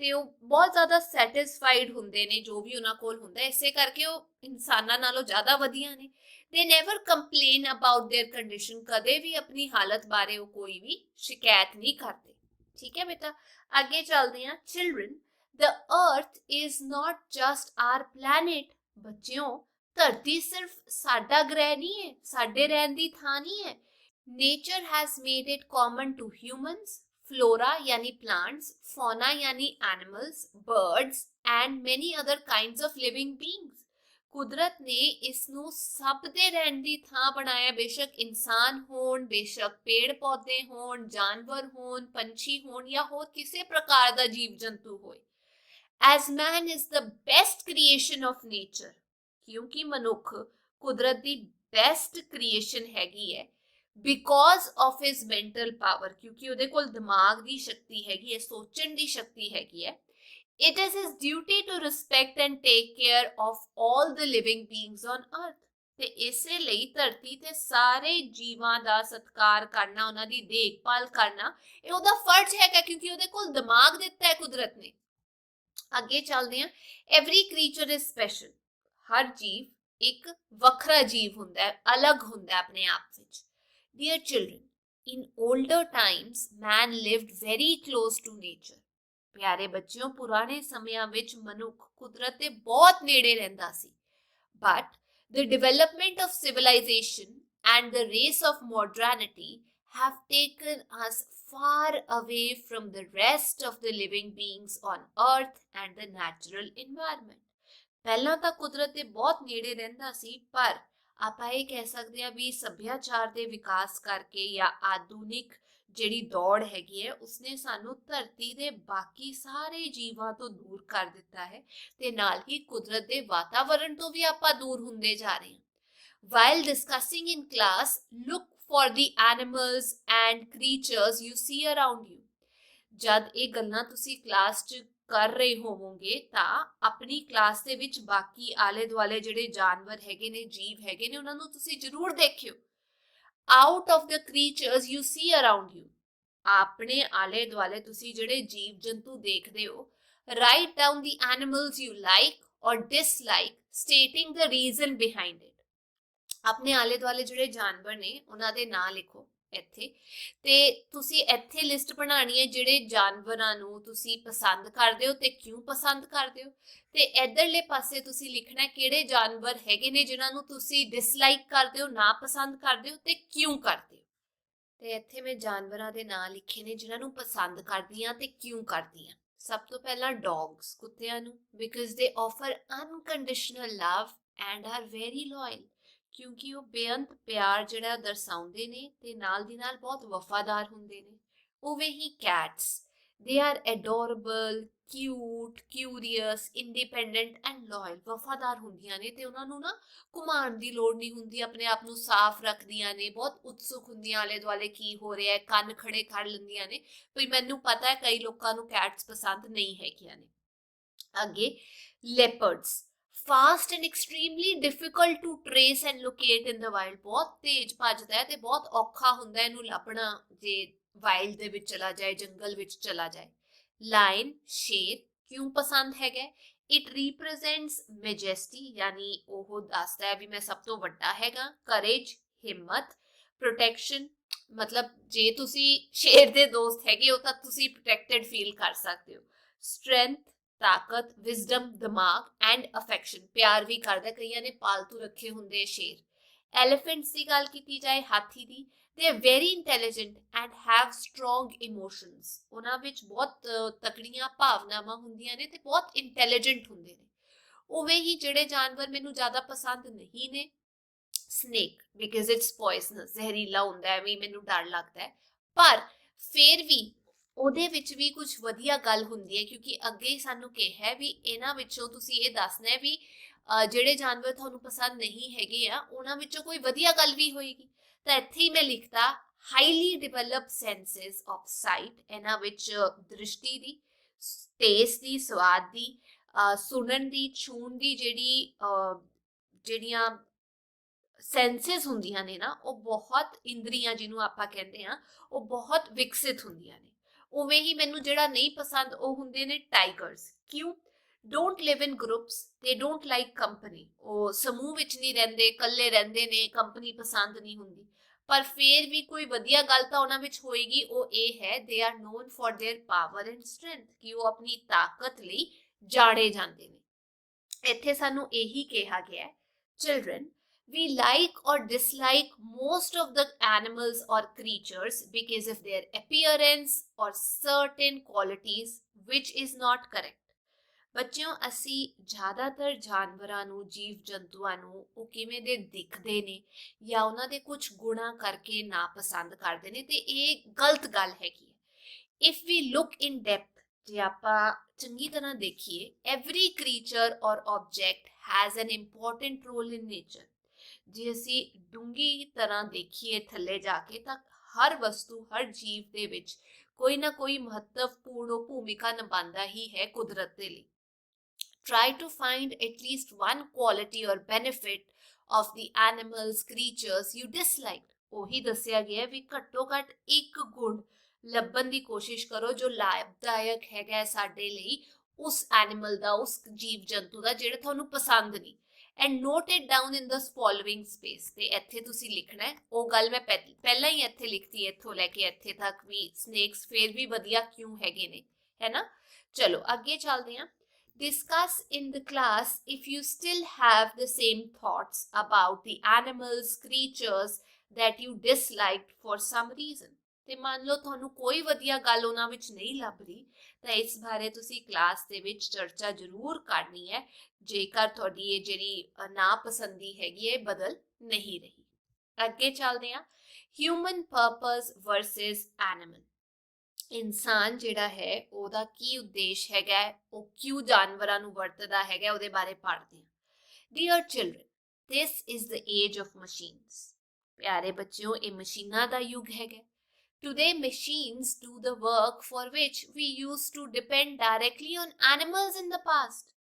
ਤੇ ਉਹ ਬਹੁਤ ਜ਼ਿਆਦਾ ਸੈਟਿਸਫਾਈਡ ਹੁੰਦੇ ਨੇ ਜੋ ਵੀ ਉਹਨਾਂ ਕੋਲ ਹੁੰਦਾ, ਇਸੇ ਕਰਕੇ ਉਹ ਇਨਸਾਨਾਂ ਨਾਲੋਂ ਜ਼ਿਆਦਾ ਵਧੀਆ ਨੇ। They never complain about their condition. ਕਦੇ ਵੀ ਆਪਣੀ ਹਾਲਤ ਬਾਰੇ ਉਹ ਕੋਈ ਵੀ ਸ਼ਿਕਾਇਤ ਨਹੀਂ ਕਰਦੇ। ਠੀਕ ਹੈ ਬੇਟਾ, ਅੱਗੇ ਚੱਲਦੇ ਹਾਂ। Children, The earth is not just our planet. ਬੱਚਿਓ, ਧਰਤੀ ਸਿਰਫ ਸਾਡਾ ਗ੍ਰਹਿ ਨਹੀਂ ਹੈ, ਸਾਡੇ ਰਹਿਣ ਦੀ ਥਾਂ ਨਹੀਂ ਹੈ। Nature has made it common to humans, flora yani plants, fauna yani animals, birds and many other kinds of living beings. ਕੁਦਰਤ ਨੇ ਇਸ ਨੂੰ ਸਭ ਦੇ ਰਹਿਣ ਦੀ ਥਾਂ ਬਣਾਇਆ, ਬੇਸ਼ੱਕ ਇਨਸਾਨ ਹੋਣ, ਬੇਸ਼ੱਕ ਪੇੜ ਪੌਦੇ ਹੋਣ, ਜਾਨਵਰ ਹੋਣ, ਪੰਛੀ ਹੋਣ ਜਾਂ ਹੋਰ ਕਿਸੇ ਪ੍ਰਕਾਰ ਦਾ ਜੀਵ ਜੰਤੂ ਹੋਏ। As man is the best creation of nature, ਕਿਉਂਕਿ ਮਨੁੱਖ ਕੁਦਰਤ ਦੀ ਬੈਸਟ ਕ੍ਰੀਏਸ਼ਨ ਹੈਗੀ ਹੈ, because of his mental power, ਕਿਉਂਕਿ ਉਹਦੇ ਕੋਲ ਦਿਮਾਗ ਦੀ ਸ਼ਕਤੀ ਹੈਗੀ ਹੈ, ਸੋਚਣ ਦੀ ਸ਼ਕਤੀ ਹੈਗੀ ਹੈ। It is his duty to respect and take care of all the living beings on earth. ਤੇ ਇਸੇ ਲਈ ਧਰਤੀ ਤੇ ਸਾਰੇ ਜੀਵਾਂ ਦਾ ਸਤਿਕਾਰ ਕਰਨਾ, ਉਹਨਾਂ ਦੀ ਦੇਖਭਾਲ ਕਰਨਾ, ਇਹ ਉਹਦਾ ਫਰਜ਼ ਹੈਗਾ, ਕਿਉਂਕਿ ਉਹਦੇ ਕੋਲ ਦਿਮਾਗ ਦਿੱਤਾ ਹੈ ਕੁਦਰਤ ਨੇ। ਅੱਗੇ ਚੱਲਦੇ ਹਾਂ। Every creature is special. ਹਰ ਜੀਵ ਇੱਕ ਵੱਖਰਾ ਜੀਵ ਹੁੰਦਾ ਹੈ, ਅਲੱਗ ਹੁੰਦਾ ਹੈ ਆਪਣੇ ਆਪ ਵਿੱਚ। Dear children, in older times, man lived very close to nature. ਪਿਆਰੇ ਬੱਚਿਓ, ਪੁਰਾਣੇ ਸਮਿਆਂ ਵਿੱਚ ਮਨੁੱਖ ਕੁਦਰਤ ਦੇ ਬਹੁਤ ਨੇੜੇ ਰਹਿੰਦਾ ਸੀ। But the development of civilization and the race of modernity have taken us far away from the rest of the living beings on earth and the natural environment. ਪਹਿਲਾਂ ਤਾਂ ਕੁਦਰਤ ਦੇ ਬਹੁਤ ਨੇੜੇ ਰਹਿੰਦਾ ਸੀ, ਪਰ ਆਪਾਂ ਇਹ ਕਹਿ ਸਕਦੇ ਹਾਂ ਵੀ ਸੱਭਿਆਚਾਰ ਦੇ ਵਿਕਾਸ ਕਰਕੇ ਜਾਂ ਆਧੁਨਿਕ ਜਿਹੜੀ ਦੌੜ ਹੈਗੀ ਹੈ, ਉਸਨੇ ਸਾਨੂੰ ਧਰਤੀ ਦੇ ਬਾਕੀ ਸਾਰੇ ਜੀਵਾਂ ਤੋਂ ਦੂਰ ਕਰ ਦਿੱਤਾ ਹੈ ਤੇ ਨਾਲ ਹੀ ਕੁਦਰਤ ਦੇ ਵਾਤਾਵਰਣ ਤੋਂ ਵੀ ਆਪਾਂ ਦੂਰ ਹੁੰਦੇ ਜਾ ਰਹੇ ਹਾਂ। While discussing in class, look for the animals and creatures you see around you. ਜਦ ਇਹ ਗੱਲਾਂ ਤੁਸੀਂ ਕਲਾਸ 'ਚ ਕਰ ਰਹੇ ਹੋਵੋਗੇ ਤਾਂ ਆਪਣੀ ਕਲਾਸ ਦੇ ਵਿੱਚ ਬਾਕੀ ਆਲੇ ਦੁਆਲੇ ਜਿਹੜੇ ਜਾਨਵਰ ਹੈਗੇ ਨੇ, ਜੀਵ ਹੈਗੇ ਨੇ, ਉਹਨਾਂ ਨੂੰ ਤੁਸੀਂ ਜ਼ਰੂਰ ਦੇਖਿਓ। Out of the creatures you see around you, ਆਪਣੇ ਆਲੇ ਦੁਆਲੇ ਤੁਸੀਂ ਜਿਹੜੇ ਜੀਵ ਜੰਤੂ ਦੇਖਦੇ ਹੋ, write down the animals you like or dislike, stating the reason behind it. ਆਪਣੇ ਆਲੇ ਦੁਆਲੇ ਜਿਹੜੇ ਜਾਨਵਰ ਨੇ ਉਹਨਾਂ ਦੇ ਨਾਂ ਲਿਖੋ ਇੱਥੇ, ਤੇ ਤੁਸੀਂ ਇੱਥੇ ਲਿਸਟ ਬਣਾਉਣੀ ਹੈ ਜਿਹੜੇ ਜਾਨਵਰਾਂ ਨੂੰ ਤੁਸੀਂ ਪਸੰਦ ਕਰਦੇ ਹੋ ਤੇ ਕਿਉਂ ਪਸੰਦ ਕਰਦੇ ਹੋ, ਤੇ ਇਧਰਲੇ ਪਾਸੇ ਤੁਸੀਂ ਲਿਖਣਾ ਕਿਹੜੇ ਜਾਨਵਰ ਹੈਗੇ ਨੇ ਜਿਨ੍ਹਾਂ ਨੂੰ ਤੁਸੀਂ ਡਿਸਲਾਈਕ ਕਰਦੇ ਹੋ, ਨਾ ਪਸੰਦ ਕਰਦੇ ਹੋ ਤੇ ਕਿਉਂ ਕਰਦੇ ਹੋ। ਤੇ ਇੱਥੇ ਮੈਂ ਜਾਨਵਰਾਂ ਦੇ ਨਾਂ ਲਿਖੇ ਨੇ ਜਿਨ੍ਹਾਂ ਨੂੰ ਪਸੰਦ ਕਰਦੀ ਹਾਂ ਤੇ ਕਿਉਂ ਕਰਦੀ ਹਾਂ। ਸਭ ਤੋਂ ਪਹਿਲਾਂ ਡੌਗਸ, ਕੁੱਤਿਆਂ ਨੂੰ, ਬਿਕਾਜ਼ ਦੇ offer unconditional love and are very loyal, ਕਿਉਂਕਿ ਉਹ ਬੇਅੰਤ ਪਿਆਰ ਜਿਹੜਾ ਦਰਸਾਉਂਦੇ ਨੇ ਤੇ ਨਾਲ ਦੀ ਨਾਲ ਬਹੁਤ ਵਫਾਦਾਰ ਹੁੰਦੇ ਨੇ। ਉਵੇਂ ਹੀ cats, they are adorable, cute, curious, independent and loyal, ਵਫਾਦਾਰ ਹੁੰਦੀਆਂ ਨੇ ਤੇ ਉਹਨਾਂ ਨੂੰ ਨਾ ਘੁਮਾਉਣ ਦੀ ਲੋੜ ਨਹੀਂ ਹੁੰਦੀ, ਆਪਣੇ ਆਪ ਨੂੰ ਸਾਫ਼ ਰੱਖਦੀਆਂ ਨੇ, ਬਹੁਤ ਉਤਸੁਕ ਹੁੰਦੀਆਂ ਆਲੇ ਦੁਆਲੇ ਕੀ ਹੋ ਰਿਹਾ ਹੈ, ਕੰਨ ਖੜੇ ਕਰ ਲੈਂਦੀਆਂ ਨੇ। ਵੀ ਮੈਨੂੰ ਪਤਾ ਹੈ ਕਈ ਲੋਕਾਂ ਨੂੰ ਕੈਟਸ ਪਸੰਦ ਨਹੀਂ ਹੈਗੀਆਂ ਨੇ। ਅੱਗੇ ਲੈਪਰਡਸ, fast and extremely difficult to trace and locate in the wild, ਬਹੁਤ ਤੇਜ਼ ਭੱਜਦਾ ਹੈ ਤੇ ਬਹੁਤ ਔਖਾ ਹੁੰਦਾ ਇਹਨੂੰ ਲੱਭਣਾ ਜੇ ਵਾਈਲਡ ਦੇ ਵਿੱਚ ਚਲਾ ਜਾਏ, ਜੰਗਲ ਵਿੱਚ ਚਲਾ ਜਾਏ। ਲਾਇਨ, ਸ਼ੇਰ, ਕਿਉਂ ਪਸੰਦ ਹੈਗਾ? ਇਟ ਰੀਪ੍ਰੈਜ਼ੈਂਟਸ ਮੈਜੈਸਟੀ, ਯਾਨੀ ਉਹ ਦੱਸਦਾ ਹੈ ਵੀ ਮੈਂ ਸਭ ਤੋਂ ਵੱਡਾ ਹੈਗਾ। ਕਰੇਜ, ਹਿੰਮਤ। ਪ੍ਰੋਟੈਕਸ਼ਨ, ਮਤਲਬ ਜੇ ਤੁਸੀਂ ਸ਼ੇਰ ਦੇ ਦੋਸਤ ਹੈਗੇ ਹੋ ਤਾਂ ਤੁਸੀਂ ਪ੍ਰੋਟੈਕਟਡ ਫੀਲ ਕਰ ਸਕਦੇ ਹੋ। ਸਟਰੈਂਥ, ਤਾਕਤ। ਵਿਜ਼ਡਮ, ਦਿਮਾਗ। ਐਂਡ ਅਫੈਕਸ਼ਨ, ਪਿਆਰ ਵੀ ਕਰਦਾ, ਕਈਆਂ ਨੇ ਪਾਲਤੂ ਰੱਖੇ ਹੁੰਦੇ ਸ਼ੇਰ। ਐਲੀਫੈਂਟਸ ਦੀ ਗੱਲ ਕੀਤੀ ਜਾਏ, ਹਾਥੀ ਦੀ, they are very intelligent and have strong emotions, ਉਹਨਾਂ ਵਿੱਚ ਬਹੁਤ ਤਕੜੀਆਂ ਭਾਵਨਾਵਾਂ ਹੁੰਦੀਆਂ ਨੇ ਤੇ ਬਹੁਤ ਇੰਟੈਲੀਜੈਂਟ ਹੁੰਦੇ ਨੇ। ਉਵੇਂ ਹੀ ਜਿਹੜੇ ਜਾਨਵਰ ਮੈਨੂੰ ਜ਼ਿਆਦਾ ਪਸੰਦ ਨਹੀਂ ਨੇ, ਸਨੇਕ, ਬਿਕਾਜ਼ ਇਟਸ ਪੋਇਸਨਸ, ਜ਼ਹਿਰੀਲਾ ਹੁੰਦਾ ਹੈ, ਵੀ ਮੈਨੂੰ ਡਰ ਲੱਗਦਾ ਹੈ, ਪਰ ਫਿਰ ਵੀ ਉਹਦੇ ਵਿੱਚ ਵੀ ਕੁਝ ਵਧੀਆ ਗੱਲ ਹੁੰਦੀ ਹੈ, ਕਿਉਂਕਿ ਅੱਗੇ ਹੀ ਸਾਨੂੰ ਕਿਹਾ ਵੀ ਇਹਨਾਂ ਵਿੱਚੋਂ ਤੁਸੀਂ ਇਹ ਦੱਸਣਾ ਹੈ ਵੀ ਜਿਹੜੇ ਜਾਨਵਰ ਤੁਹਾਨੂੰ ਪਸੰਦ ਨਹੀਂ ਹੈਗੇ ਆ ਉਹਨਾਂ ਵਿੱਚੋਂ ਕੋਈ ਵਧੀਆ ਗੱਲ ਵੀ ਹੋਏਗੀ। ਤਾਂ ਇੱਥੇ ਹੀ ਮੈਂ ਲਿਖਤਾ ਹਾਈਲੀ ਡਿਵੈਲਪ ਸੈਂਸਿਸ ਆਫ ਸਾਈਟ, ਇਹਨਾਂ ਵਿੱਚ ਦ੍ਰਿਸ਼ਟੀ ਦੀ, ਟੇਸਟ ਦੀ, ਸਵਾਦ ਦੀ, ਸੁਣਨ ਦੀ, ਛੂਹਣ ਦੀ, ਜਿਹੜੀਆਂ ਸੈਂਸਿਸ ਹੁੰਦੀਆਂ ਨੇ ਨਾ, ਉਹ ਬਹੁਤ ਇੰਦਰੀਆਂ ਜਿਹਨੂੰ ਆਪਾਂ ਕਹਿੰਦੇ ਆ, ਉਹ ਬਹੁਤ ਵਿਕਸਿਤ ਹੁੰਦੀਆਂ ਨੇ। ਉਵੇਂ ਹੀ ਮੈਨੂੰ ਜਿਹੜਾ ਨਹੀਂ ਪਸੰਦ ਉਹ ਹੁੰਦੇ ਨੇ ਟਾਈਗਰਸ। ਕਿਉਂ? don't live in groups, they don't like company, ਉਹ ਸਮੂਹ ਵਿੱਚ ਨਹੀਂ ਰਹਿੰਦੇ, ਇਕੱਲੇ ਰਹਿੰਦੇ ਨੇ, ਕੰਪਨੀ ਪਸੰਦ ਨਹੀਂ ਹੁੰਦੀ। पर फिर भी कोई वधिया गल तां उहनां विच होएगी, ਉਹ ਇਹ है they are known for their power and strength कि ਉਹ अपनी ताकत ਲਈ ਜਾਣੇ ਜਾਂਦੇ ਨੇ। ਇੱਥੇ ਸਾਨੂੰ ਇਹੀ ਕਿਹਾ ਗਿਆ ਹੈ, children, we like or dislike most of the animals or creatures because of their appearance or certain qualities, which is not correct। ਬੱਚਿਓ, ਅਸੀਂ ਜ਼ਿਆਦਾਤਰ ਜਾਨਵਰਾਂ ਨੂੰ, ਜੀਵ ਜੰਤੂਆਂ ਨੂੰ ਉਹ ਕਿਵੇਂ ਦੇ ਦਿਖਦੇ ਨੇ ਜਾਂ ਉਹਨਾਂ ਦੇ ਕੁਝ ਗੁਣਾਂ ਕਰਕੇ ਨਾਪਸੰਦ ਕਰਦੇ ਨੇ, ਤੇ ਇਹ ਗਲਤ ਗੱਲ ਹੈਗੀ ਹੈ। If we look in depth, ਜੇ ਆਪਾਂ ਚੰਗੀ ਤਰ੍ਹਾਂ ਦੇਖੀਏ, every creature or object has an important role in nature. ਜੇ ਅਸੀਂ ਡੂੰਘੀ ਤਰ੍ਹਾਂ ਦੇਖੀਏ ਥੱਲੇ ਜਾ ਕੇ, ਤਾਂ ਹਰ ਵਸਤੂ, ਹਰ ਜੀਵ ਦੇ ਵਿੱਚ ਕੋਈ ਨਾ ਕੋਈ ਮਹੱਤਵਪੂਰਨ ਭੂਮਿਕਾ ਨਿਭਾਉਂਦਾ ਹੀ ਹੈ ਕੁਦਰਤ ਦੇ ਲਈ। Try to find at least one quality or benefit of the animals, creatures you disliked। ਉਹੀ ਦੱਸਿਆ ਗਿਆ ਵੀ ਘੱਟੋ ਘੱਟ ਇੱਕ ਗੁਣ ਲੱਭਣ ਦੀ ਕੋਸ਼ਿਸ਼ ਕਰੋ ਜੋ ਲਾਭਦਾਇਕ ਹੈਗਾ ਸਾਡੇ ਲਈ, ਉਸ ਐਨੀਮਲ ਦਾ, ਉਸ ਜੀਵ ਜੰਤੂ ਦਾ ਜਿਹੜਾ ਤੁਹਾਨੂੰ ਪਸੰਦ ਨਹੀਂ। And note it down in the following space. ਤੇ ਇੱਥੇ ਤੁਸੀਂ ਲਿਖਣਾ ਹੈ ਉਹ ਗੱਲ ਮੈਂ ਪਹਿਲਾਂ ਹੀ ਇੱਥੇ ਲਿਖਤੀ ਹੈ, ਇੱਥੋਂ ਲੈ ਕੇ ਇੱਥੇ ਤੱਕ ਵੀ ਸਨੇਕਸ ਫੇਰ ਵੀ ਵਧੀਆ ਕਿਉਂ ਹੈਗੇ ਨੇ, ਹੈ ਨਾ। ਚਲੋ ਅੱਗੇ ਚੱਲਦੇ ਹਾਂ। Discuss in the class if you still have the same thoughts about the animals, creatures that you disliked for some reason। ਤੇ ਮੰਨ ਲਓ ਤੁਹਾਨੂੰ ਕੋਈ ਵਧੀਆ ਗੱਲ ਉਹਨਾਂ ਵਿੱਚ ਨਹੀਂ ਲੱਭ ਰਹੀ, ਤਾਂ ਇਸ ਬਾਰੇ ਤੁਸੀਂ ਕਲਾਸ ਦੇ ਵਿੱਚ ਚਰਚਾ ਜ਼ਰੂਰ ਕਰਨੀ ਹੈ, ਜੇਕਰ ਤੁਹਾਡੀ ਇਹ ਜਿਹੜੀ ਨਾਪਸੰਦੀ ਹੈਗੀ ਹੈ ਬਦਲ ਨਹੀਂ ਰਹੀ। ਅੱਗੇ ਚੱਲਦੇ ਹਾਂ। Human purpose versus animal. ਇਨਸਾਨ ਜਿਹੜਾ ਹੈ ਉਹਦਾ ਕੀ ਉਦੇਸ਼ ਹੈਗਾ, ਉਹ ਕਿਉਂ ਜਾਨਵਰਾਂ ਨੂੰ ਵਰਤਦਾ ਹੈਗਾ, ਉਹਦੇ ਬਾਰੇ ਪੜ੍ਹਦੇ ਹਾਂ। Dear children, this is the age of machines. ਪਿਆਰੇ ਬੱਚਿਓ, ਇਹ ਮਸ਼ੀਨਾਂ ਦਾ ਯੁੱਗ ਹੈਗਾ। Today machines do the work for which we used to depend directly on animals in the past।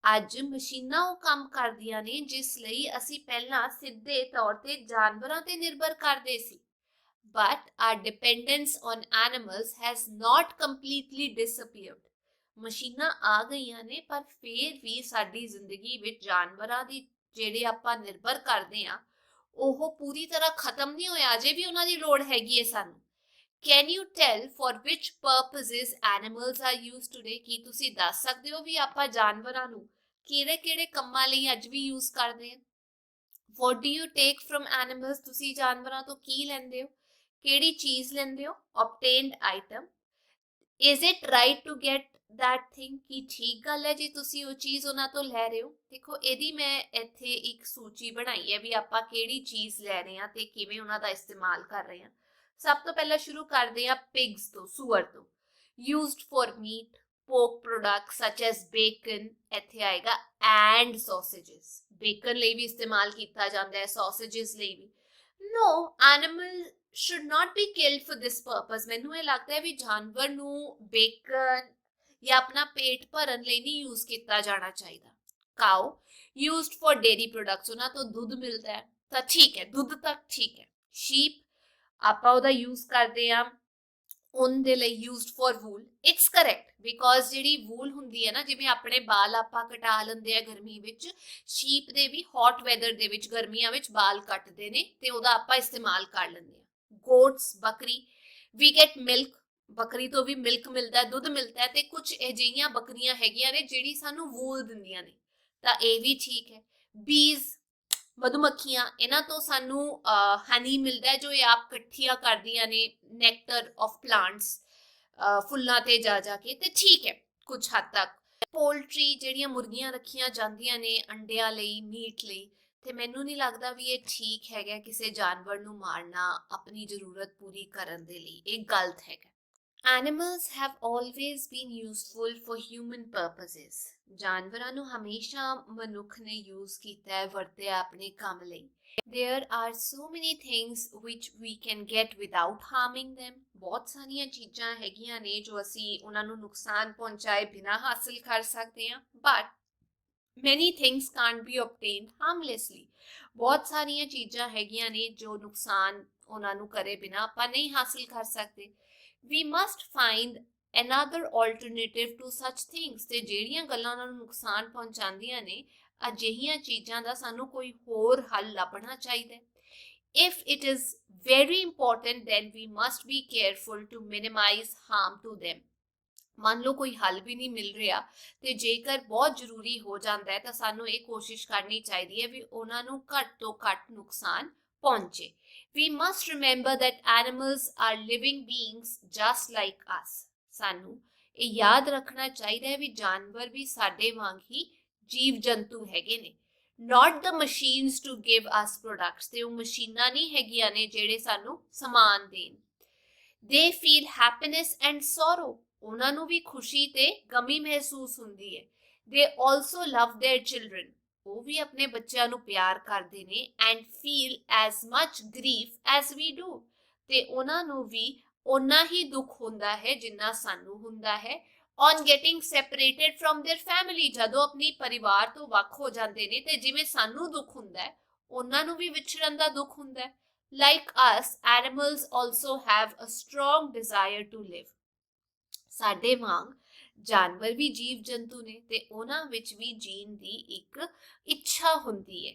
ਅੱਜ ਮਸ਼ੀਨਾਂ ਉਹ ਕੰਮ ਕਰਦੀਆਂ ਨੇ ਜਿਸ ਲਈ ਅਸੀਂ ਪਹਿਲਾਂ ਸਿੱਧੇ ਤੌਰ ਤੇ ਜਾਨਵਰਾਂ ਤੇ ਨਿਰਭਰ ਕਰਦੇ ਸੀ। But our dependence on animals has not completely disappeared। ਮਸ਼ੀਨਾਂ ਆ ਗਈਆਂ ਨੇ ਪਰ ਫਿਰ ਵੀ ਸਾਡੀ ਜ਼ਿੰਦਗੀ ਵਿੱਚ ਜਾਨਵਰਾਂ ਦੀ ਜਿਹੜੇ ਆਪਾਂ ਨਿਰਭਰ ਕਰਦੇ ਆ, ਉਹ ਪੂਰੀ ਤਰ੍ਹਾਂ ਖਤਮ ਨਹੀਂ ਹੋਇਆ, ਅਜੇ ਵੀ ਉਹਨਾਂ ਦੀ ਲੋੜ ਹੈਗੀ ਹੈ ਸਾਨੂੰ। Can you tell for which purposes animals are used today? ਕੀ ਤੁਸੀਂ ਦੱਸ ਸਕਦੇ ਹੋ ਵੀ ਆਪਾਂ ਜਾਨਵਰਾਂ ਨੂੰ ਕਿਹੜੇ ਕੰਮਾਂ ਲਈ ਅੱਜ ਵੀ ਯੂਜ਼ ਕਰਦੇ ਹਾਂ? What do you take from animals? ਤੁਸੀਂ ਜਾਨਵਰਾਂ ਤੋਂ ਕੀ ਲੈਂਦੇ ਹੋ, ਕਿਹੜੀ ਚੀਜ਼ ਲੈਂਦੇ ਹੋ? Obtained item। Is it right to get that thing? ਕੀ ਠੀਕ ਗੱਲ ਹੈ ਜੇ ਤੁਸੀਂ ਉਹ ਚੀਜ਼ ਉਹਨਾਂ ਤੋਂ ਲੈ ਰਹੇ ਹੋ? ਦੇਖੋ, ਇਹਦੀ ਮੈਂ ਇੱਥੇ ਇੱਕ ਸੂਚੀ ਬਣਾਈ ਹੈ ਵੀ ਆਪਾਂ ਕਿਹੜੀ ਚੀਜ਼ ਲੈ ਰਹੇ ਹਾਂ ਤੇ ਕਿਵੇਂ ਉਹਨਾਂ ਦਾ ਇਸਤੇਮਾਲ ਕਰ ਰਹੇ ਹਾਂ। ਸਭ ਤੋਂ ਪਹਿਲਾਂ ਸ਼ੁਰੂ ਕਰਦੇ ਹਾਂ ਪਿਗਸ ਤੋਂ, ਸੂਅਰ ਤੋਂ। Used for meat, pork products such as bacon, ਇੱਥੇ ਆਏਗਾ, and sausages। ਬੇਕਨ ਲਈ ਵੀ ਇਸਤੇਮਾਲ ਕੀਤਾ ਜਾਂਦਾ ਹੈ, sausages ਲਈ ਵੀ। No, animal should not be killed for this purpose। ਮੈਨੂੰ ਇਹ ਲੱਗਦਾ ਹੈ ਵੀ ਜਾਨਵਰ ਨੂੰ ਬੇਕਨ ਜਾਂ ਆਪਣਾ ਪੇਟ ਭਰਨ ਲਈ ਨਹੀਂ ਯੂਜ਼ ਕੀਤਾ ਜਾਣਾ ਚਾਹੀਦਾ। Cow, used for dairy products, ਉਹਨਾਂ ਤੋਂ ਦੁੱਧ ਮਿਲਦਾ ਹੈ ਤਾਂ ਠੀਕ ਹੈ, ਦੁੱਧ ਤੱਕ ਠੀਕ ਹੈ। ਸ਼ੀਪ, ਆਪਾਂ ਉਹਦਾ ਯੂਜ਼ ਕਰਦੇ ਹਾਂ ਉਨ ਦੇ ਲਈ, used for wool। It's correct, because ਜਿਹੜੀ ਵੂਲ ਹੁੰਦੀ ਹੈ ਨਾ, ਜਿਵੇਂ ਆਪਣੇ ਬਾਲ ਆਪਾਂ ਕਟਾ ਲੈਂਦੇ ਆ ਗਰਮੀ ਵਿੱਚ, ਸ਼ੀਪ ਦੇ ਵੀ ਹੌਟ ਵੈਦਰ ਦੇ ਵਿੱਚ, ਗਰਮੀਆਂ ਵਿੱਚ ਬਾਲ ਕੱਟਦੇ ਨੇ ਤੇ ਉਹਦਾ ਆਪਾਂ ਇਸਤੇਮਾਲ ਕਰ ਲੈਂਦੇ ਆ। ਗੋਟਸ, ਬੱਕਰੀ, ਵੀ ਗੈਟ ਮਿਲਕ, ਬੱਕਰੀ ਤੋਂ ਵੀ ਮਿਲਕ ਮਿਲਦਾ, ਦੁੱਧ ਮਿਲਦਾ ਹੈ। ਤੇ ਕੁਝ ਅਜਿਹੀਆਂ ਬੱਕਰੀਆਂ ਹੈਗੀਆਂ ਨੇ ਜਿਹੜੀ ਸਾਨੂੰ ਵੂਲ ਦਿੰਦੀਆਂ ਨੇ, ਤਾਂ ਇਹ ਵੀ ਠੀਕ ਹੈ। ਬੀਜ਼, ਮਧੂਮੱਖੀਆਂ, ਇਹਨਾਂ ਤੋਂ ਸਾਨੂੰ ਹਨੀ ਮਿਲਦਾ ਜੋ ਇਹ ਆਪ ਇਕੱਠੀਆਂ ਕਰਦੀਆਂ ਨੇ ਨੈਕਟਰ ਆਫ ਪਲਾਂਟਸ, ਫੁੱਲਾਂ ਤੇ ਜਾ ਕੇ, ਤੇ ਠੀਕ ਹੈ ਕੁਝ ਹੱਦ ਤੱਕ। ਪੋਲਟਰੀ, ਜਿਹੜੀਆਂ ਮੁਰਗੀਆਂ ਰੱਖੀਆਂ ਜਾਂਦੀਆਂ ਨੇ ਅੰਡਿਆਂ ਲਈ, ਮੀਟ ਲਈ, ਤੇ ਮੈਨੂੰ ਨਹੀਂ ਲੱਗਦਾ ਵੀ ਇਹ ਠੀਕ ਹੈਗਾ ਕਿਸੇ ਜਾਨਵਰ ਨੂੰ ਮਾਰਨਾ ਆਪਣੀ ਜ਼ਰੂਰਤ ਪੂਰੀ ਕਰਨ ਦੇ ਲਈ, ਇਹ ਗਲਤ ਹੈਗਾ। Animals have always been useful for human purposes। ਜਾਨਵਰਾਂ ਨੂੰ ਹਮੇਸ਼ਾ ਮਨੁੱਖ ਨੇ ਯੂਜ਼ ਕੀਤਾ ਹੈ, ਵਰਤਿਆ ਆਪਣੇ ਕੰਮ ਲਈ। There are so many things which we can get without harming them। ਬਹੁਤ ਸਾਰੀਆਂ ਚੀਜ਼ਾਂ ਹੈਗੀਆਂ ਨੇ ਜੋ ਅਸੀਂ ਉਹਨਾਂ ਨੂੰ ਨੁਕਸਾਨ ਪਹੁੰਚਾਏ ਬਿਨਾਂ ਹਾਸਿਲ ਕਰ ਸਕਦੇ ਹਾਂ। But many things can't be obtained harmlessly। ਬਹੁਤ ਸਾਰੀਆਂ ਚੀਜ਼ਾਂ ਹੈਗੀਆਂ ਨੇ ਜੋ ਨੁਕਸਾਨ ਉਹਨਾਂ ਨੂੰ ਕਰੇ ਬਿਨਾਂ ਆਪਾਂ ਨਹੀਂ ਹਾਸਿਲ ਕਰ ਸਕਦੇ। We must find another alternative to such things। ਤੇ ਜਿਹੜੀਆਂ ਗੱਲਾਂ ਉਹਨਾਂ ਨੂੰ ਨੁਕਸਾਨ ਪਹੁੰਚਾਉਂਦੀਆਂ ਨੇ, ਅਜਿਹੀਆਂ ਚੀਜ਼ਾਂ ਦਾ ਸਾਨੂੰ ਕੋਈ ਹੋਰ ਹੱਲ ਲੱਭਣਾ ਚਾਹੀਦਾ ਹੈ। if it is very important, then we must be careful to minimize harm to them. ਮੰਨ ਲਓ ਕੋਈ ਹੱਲ ਵੀ ਨਹੀਂ ਮਿਲ ਰਿਹਾ ਤੇ ਜੇਕਰ ਬਹੁਤ ਜ਼ਰੂਰੀ ਹੋ ਜਾਂਦਾ ਹੈ ਤਾਂ ਸਾਨੂੰ ਇਹ ਕੋਸ਼ਿਸ਼ ਕਰਨੀ ਚਾਹੀਦੀ ਹੈ ਵੀ ਉਹਨਾਂ ਨੂੰ ਘੱਟ ਤੋਂ ਘੱਟ ਨੁਕਸਾਨ ਪਹੁੰਚੇ। We must remember that animals are living beings just like us। ਸਾਨੂੰ ਇਹ ਯਾਦ ਰੱਖਣਾ ਚਾਹੀਦਾ ਹੈ ਵੀ ਜਾਨਵਰ ਵੀ ਸਾਡੇ ਵਾਂਗ ਹੀ ਜੀਵ ਜੰਤੂ ਹੈਗੇ ਨੇ। Not the machines to give us products। ਤੇ ਉਹ ਮਸ਼ੀਨਾਂ ਨਹੀਂ ਹੈਗੀਆਂ ਨੇ ਜਿਹੜੇ ਸਾਨੂੰ ਸਮਾਨ ਦੇਣ। They feel happiness and sorrow। ਉਹਨਾਂ ਨੂੰ ਵੀ ਖੁਸ਼ੀ ਤੇ ਗਮੀ ਮਹਿਸੂਸ ਹੁੰਦੀ ਹੈ। They also love their children। ਉਹ ਵੀ ਆਪਣੇ ਬੱਚਿਆਂ ਨੂੰ ਪਿਆਰ ਕਰਦੇ ਨੇ। And feel as much grief as we do। ਤੇ ਉਹਨਾਂ ਨੂੰ ਵੀ ਓਨਾ ਹੀ ਦੁੱਖ ਹੁੰਦਾ ਹੈ ਜਿੰਨਾ ਸਾਨੂੰ ਹੁੰਦਾ ਹੈ। On getting separated from their family। ਜਦੋਂ ਆਪਣੀ ਪਰਿਵਾਰ ਤੋਂ ਵੱਖ ਹੋ ਜਾਂਦੇ ਨੇ ਤੇ ਜਿਵੇਂ ਸਾਨੂੰ ਦੁੱਖ ਹੁੰਦਾ ਹੈ ਉਹਨਾਂ ਨੂੰ ਵੀ ਵਿਛੜਨ ਦਾ ਦੁੱਖ ਹੁੰਦਾ ਹੈ। Like us, animals also have a strong desire to live। ਸਾਡੇ ਵਾਂਗ ਜਾਨਵਰ ਵੀ ਜੀਵ ਜੰਤੂ ਨੇ ਤੇ ਉਹਨਾਂ ਵਿੱਚ ਵੀ ਜੀਣ ਦੀ ਇੱਕ ਇੱਛਾ ਹੁੰਦੀ ਹੈ।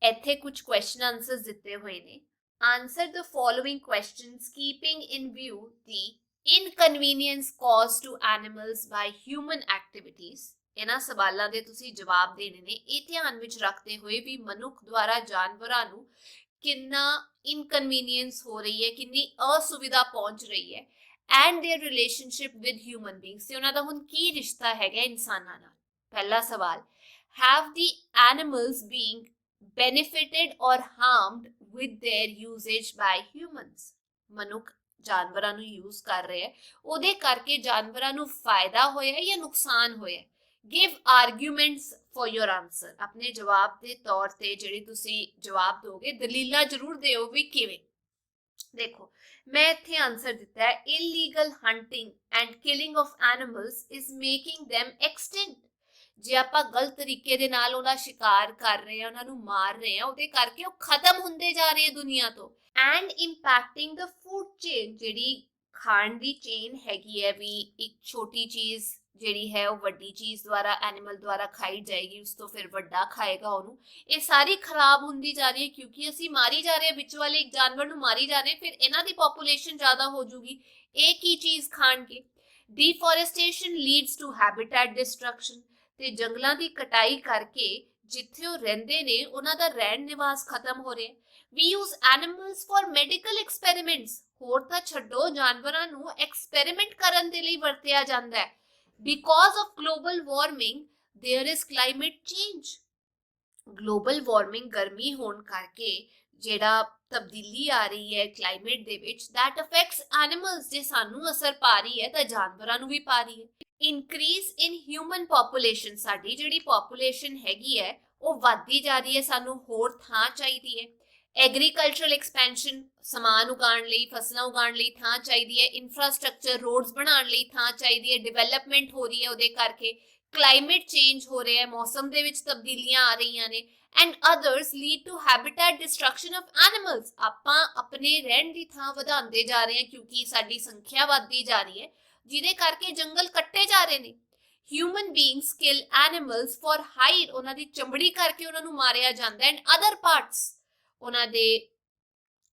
ਇੱਥੇ ਕੁਝ ਕੁਐਸਚਨ ਆਨਸਰਸ ਦਿੱਤੇ ਹੋਏ ਨੇ। Answer the following questions keeping in view the inconvenience caused to animals by human activities. ਇਹਨਾਂ ਸਵਾਲਾਂ ਦੇ ਤੁਸੀਂ ਜਵਾਬ ਦੇਣੇ ਨੇ ਇਹ ਧਿਆਨ ਵਿੱਚ ਰੱਖਦੇ ਹੋਏ ਵੀ ਮਨੁੱਖ ਦੁਆਰਾ ਜਾਨਵਰਾਂ ਨੂੰ ਕਿੰਨਾ ਇਨਕਨਵੀਨੀਅੰਸ ਹੋ ਰਹੀ ਹੈ, ਕਿੰਨੀ ਅਸੁਵਿਧਾ ਪਹੁੰਚ ਰਹੀ ਹੈ। And their relationship with human beings। ਤੇ ਉਹਨਾਂ ਦਾ ਹੁਣ ਕੀ ਰਿਸ਼ਤਾ ਹੈਗਾ ਇਨਸਾਨਾਂ ਨਾਲ। ਪਹਿਲਾ ਸਵਾਲ, have the animals being benefited or harmed with their usage by humans। ਮਨੁੱਖ ਜਾਨਵਰਾਂ ਨੂੰ ਯੂਜ਼ ਕਰ ਰਹੇ ਹੈ ਉਹਦੇ ਕਰਕੇ ਜਾਨਵਰਾਂ ਨੂੰ ਫਾਇਦਾ ਹੋਇਆ ਜਾਂ ਨੁਕਸਾਨ ਹੋਇਆ। Give arguments for your answer। ਆਪਣੇ ਜਵਾਬ ਦੇ ਤੌਰ ਤੇ ਜਿਹੜੀ ਤੁਸੀਂ ਜਵਾਬ ਦੋਗੇ ਦਲੀਲਾਂ ਜ਼ਰੂਰ ਦਿਓ ਵੀ ਕਿਵੇਂ। ਦੇਖੋ ਮੈਂ ਇੱਥੇ ਆਨਸਰ ਦਿੱਤਾ ਹੈ illegal hunting and killing of animals is making them extinct। ਜੇ ਆਪਾਂ ਗਲਤ ਤਰੀਕੇ ਦੇ ਨਾਲ ਉਹਦਾ ਸ਼ਿਕਾਰ ਕਰ ਰਹੇ ਹਾਂ ਉਹਨਾਂ ਨੂੰ ਮਾਰ ਰਹੇ ਹਾਂ ਉਹਦੇ ਕਰਕੇ ਉਹ ਖਤਮ ਹੁੰਦੇ ਜਾ ਰਹੇ ਦੁਨੀਆ ਤੋਂ। And impacting the food chain. ਜਿਹੜੀ ਖਾਣ ਦੀ ਚੇਨ ਹੈਗੀ ਹੈ ਵੀ ਇੱਕ ਛੋਟੀ ਚੀਜ਼ ਜਿਹੜੀ ਹੈ ਉਹ ਵੱਡੀ ਚੀਜ਼ ਦੁਆਰਾ ਐਨੀਮਲ ਦੁਆਰਾ ਖਾਈ ਜਾਏਗੀ ਉਸ ਤੋਂ ਫਿਰ ਵੱਡਾ ਖਾਏਗਾ ਉਹਨੂੰ। ਇਹ ਸਾਰੀ ਖਰਾਬ ਹੁੰਦੀ ਜਾ ਰਹੀ ਹੈ ਕਿਉਂਕਿ ਅਸੀਂ ਮਾਰੀ ਜਾ ਰਹੇ ਹਾਂ ਵਿੱਚ ਵਾਲੇ ਇੱਕ ਜਾਨਵਰ ਨੂੰ ਮਾਰੀ ਜਾ ਰਹੇ ਫਿਰ ਇਹਨਾਂ ਦੀ ਪੋਪੂਲੇਸ਼ਨ ਜ਼ਿਆਦਾ ਹੋ ਜੂਗੀ ਇਹ ਕੀ ਚੀਜ਼ ਖਾਣਗੇ। ਡੀਫੋਰੈਸਟੇਸ਼ਨ ਲੀਡਸ ਟੂ ਹੈਬਿਟੈਟ ਡਿਸਟਰਕਸ਼ਨ। ਤੇ ਜੰਗਲਾਂ ਦੀ ਕਟਾਈ ਕਰਕੇ ਜਿੱਥੇ ਉਹ ਰਹਿੰਦੇ ਨੇ ਉਹਨਾਂ ਦਾ ਰਹਿਣ ਨਿਵਾਸ ਖਤਮ ਹੋ ਰਿਹਾ। We use animals for medical experiments. ਹੋਰ ਤਾਂ ਛੱਡੋ ਜਾਨਵਰਾਂ ਨੂੰ ਐਕਸਪੈਰੀਮੈਂਟ ਕਰਨ ਦੇ ਲਈ ਵਰਤਿਆ ਜਾਂਦਾ ਹੈ। Because of global warming, there is climate change। global warming ਗਰਮੀ ਹੋਣ ਕਰਕੇ ਜਿਹੜਾ ਤਬਦੀਲੀ ਆ ਰਹੀ ਹੈ ਕਲਾਈਮੇਟ ਦੇ ਵਿੱਚ that affects animals। ਜੇ ਸਾਨੂੰ ਅਸਰ ਪਾ ਰਹੀ ਹੈ ਤਾਂ ਜਾਨਵਰਾਂ ਨੂੰ ਵੀ ਪਾ ਰਹੀ ਹੈ। increase in human population। ਸਾਡੀ ਜਿਹੜੀ ਪੋਪੂਲੇਸ਼ਨ ਹੈਗੀ ਹੈ ਉਹ ਵੱਧਦੀ ਜਾ ਰਹੀ ਹੈ ਸਾਨੂੰ ਹੋਰ ਥਾਂ ਚਾਹੀਦੀ ਹੈ। Agricultural expansion. ਸਮਾਨ ਉਗਾਉਣ ਲਈ ਫਸਲਾਂ ਉਗਾਉਣ ਲਈ ਥਾਂ ਚਾਹੀਦੀ ਹੈ। ਇਨਫਰਾਸਟ੍ਰਕਚਰ ਰੋਡਸ ਬਣਾਉਣ ਲਈ ਥਾਂ ਚਾਹੀਦੀ ਹੈ। ਡਿਵੈਲਪਮੈਂਟ ਹੋ ਰਹੀ ਹੈ ਉਹਦੇ ਕਰਕੇ। ਕਲਾਈਮੇਟ ਚੇਂਜ ਹੋ ਰਿਹਾ ਹੈ ਮੌਸਮ ਦੇ ਵਿੱਚ ਤਬਦੀਲੀਆਂ ਆ ਰਹੀਆਂ ਨੇ। And others lead to habitat destruction of animals. ਆਪਾਂ ਆਪਣੇ ਰਹਿਣ ਦੀ ਥਾਂ ਵਧਾਉਂਦੇ ਜਾ ਰਹੇ ਹਾਂ ਕਿਉਂਕਿ ਸਾਡੀ ਸੰਖਿਆ ਵੱਧਦੀ ਜਾ ਰਹੀ ਹੈ ਜਿਹਦੇ ਕਰਕੇ ਜੰਗਲ ਕੱਟੇ ਜਾ ਰਹੇ ਨੇ। Human beings kill animals for hide. ਉਹਨਾਂ ਦੀ ਚਮੜੀ ਕਰਕੇ ਉਹਨਾਂ ਨੂੰ ਮਾਰਿਆ ਜਾਂਦਾ ਐਂਡ ਅਦਰ ਪਾਰਟਸ ਉਹਨਾਂ ਦੇ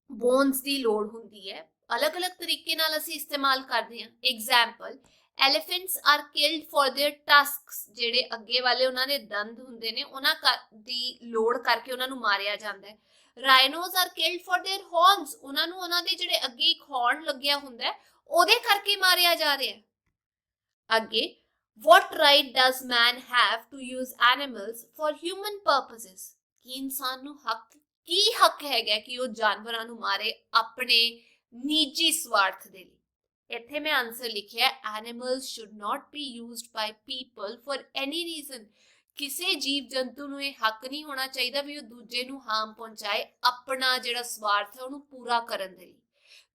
ਬੋਨਸ ਦੀ ਲੋੜ ਹੁੰਦੀ ਹੈ। ਅਲੱਗ-ਅਲੱਗ ਤਰੀਕੇ ਨਾਲ ਅਸੀਂ ਇਸਤੇਮਾਲ ਕਰਦੇ ਹਾਂ। Example, elephants are killed for their tusks. ਜਿਹੜੇ ਅੱਗੇ ਵਾਲੇ ਉਹਨਾਂ ਦੇ ਦੰਦ ਹੁੰਦੇ ਨੇ ਉਹਨਾਂ ਦੀ ਲੋੜ ਕਰਕੇ ਉਹਨਾਂ ਨੂੰ ਮਾਰਿਆ ਜਾਂਦਾ ਹੈ। Rhinos are killed for their horns. ਉਹਨਾਂ ਨੂੰ ਉਹਨਾਂ ਦੇ ਜਿਹੜੇ ਅੱਗੇ ਇੱਕ ਹੌਰਨ ਲੱਗਿਆ ਹੁੰਦਾ ਹੈ ਉਹਦੇ ਕਰਕੇ ਮਾਰਿਆ ਜਾ ਰਿਹਾ ਹੈ। ਅੱਗੇ, what right does man have to use animals for human purposes। ਕਿ ਇਨਸਾਨ ਨੂੰ ਕੀ ਹੱਕ ਹੈਗਾ ਕਿ ਉਹ ਜਾਨਵਰਾਂ ਨੂੰ ਮਾਰੇ ਆਪਣੇ ਨਿੱਜੀ ਸਵਾਰਥ ਦੇ ਲਈ। ਇੱਥੇ ਮੈਂ ਆਨਸਰ ਲਿਖਿਆ animals should not be used by people for any reason. ਕਿਸੇ ਜੀਵ ਜੰਤੂ ਨੂੰ ਇਹ ਹੱਕ ਨਹੀਂ ਹੋਣਾ ਚਾਹੀਦਾ ਵੀ ਉਹ ਦੂਜੇ ਨੂੰ ਹਾਰਮ ਪਹੁੰਚਾਏ ਆਪਣਾ ਜਿਹੜਾ ਸਵਾਰਥ ਹੈ ਉਹਨੂੰ ਪੂਰਾ ਕਰਨ ਦੇ ਲਈ।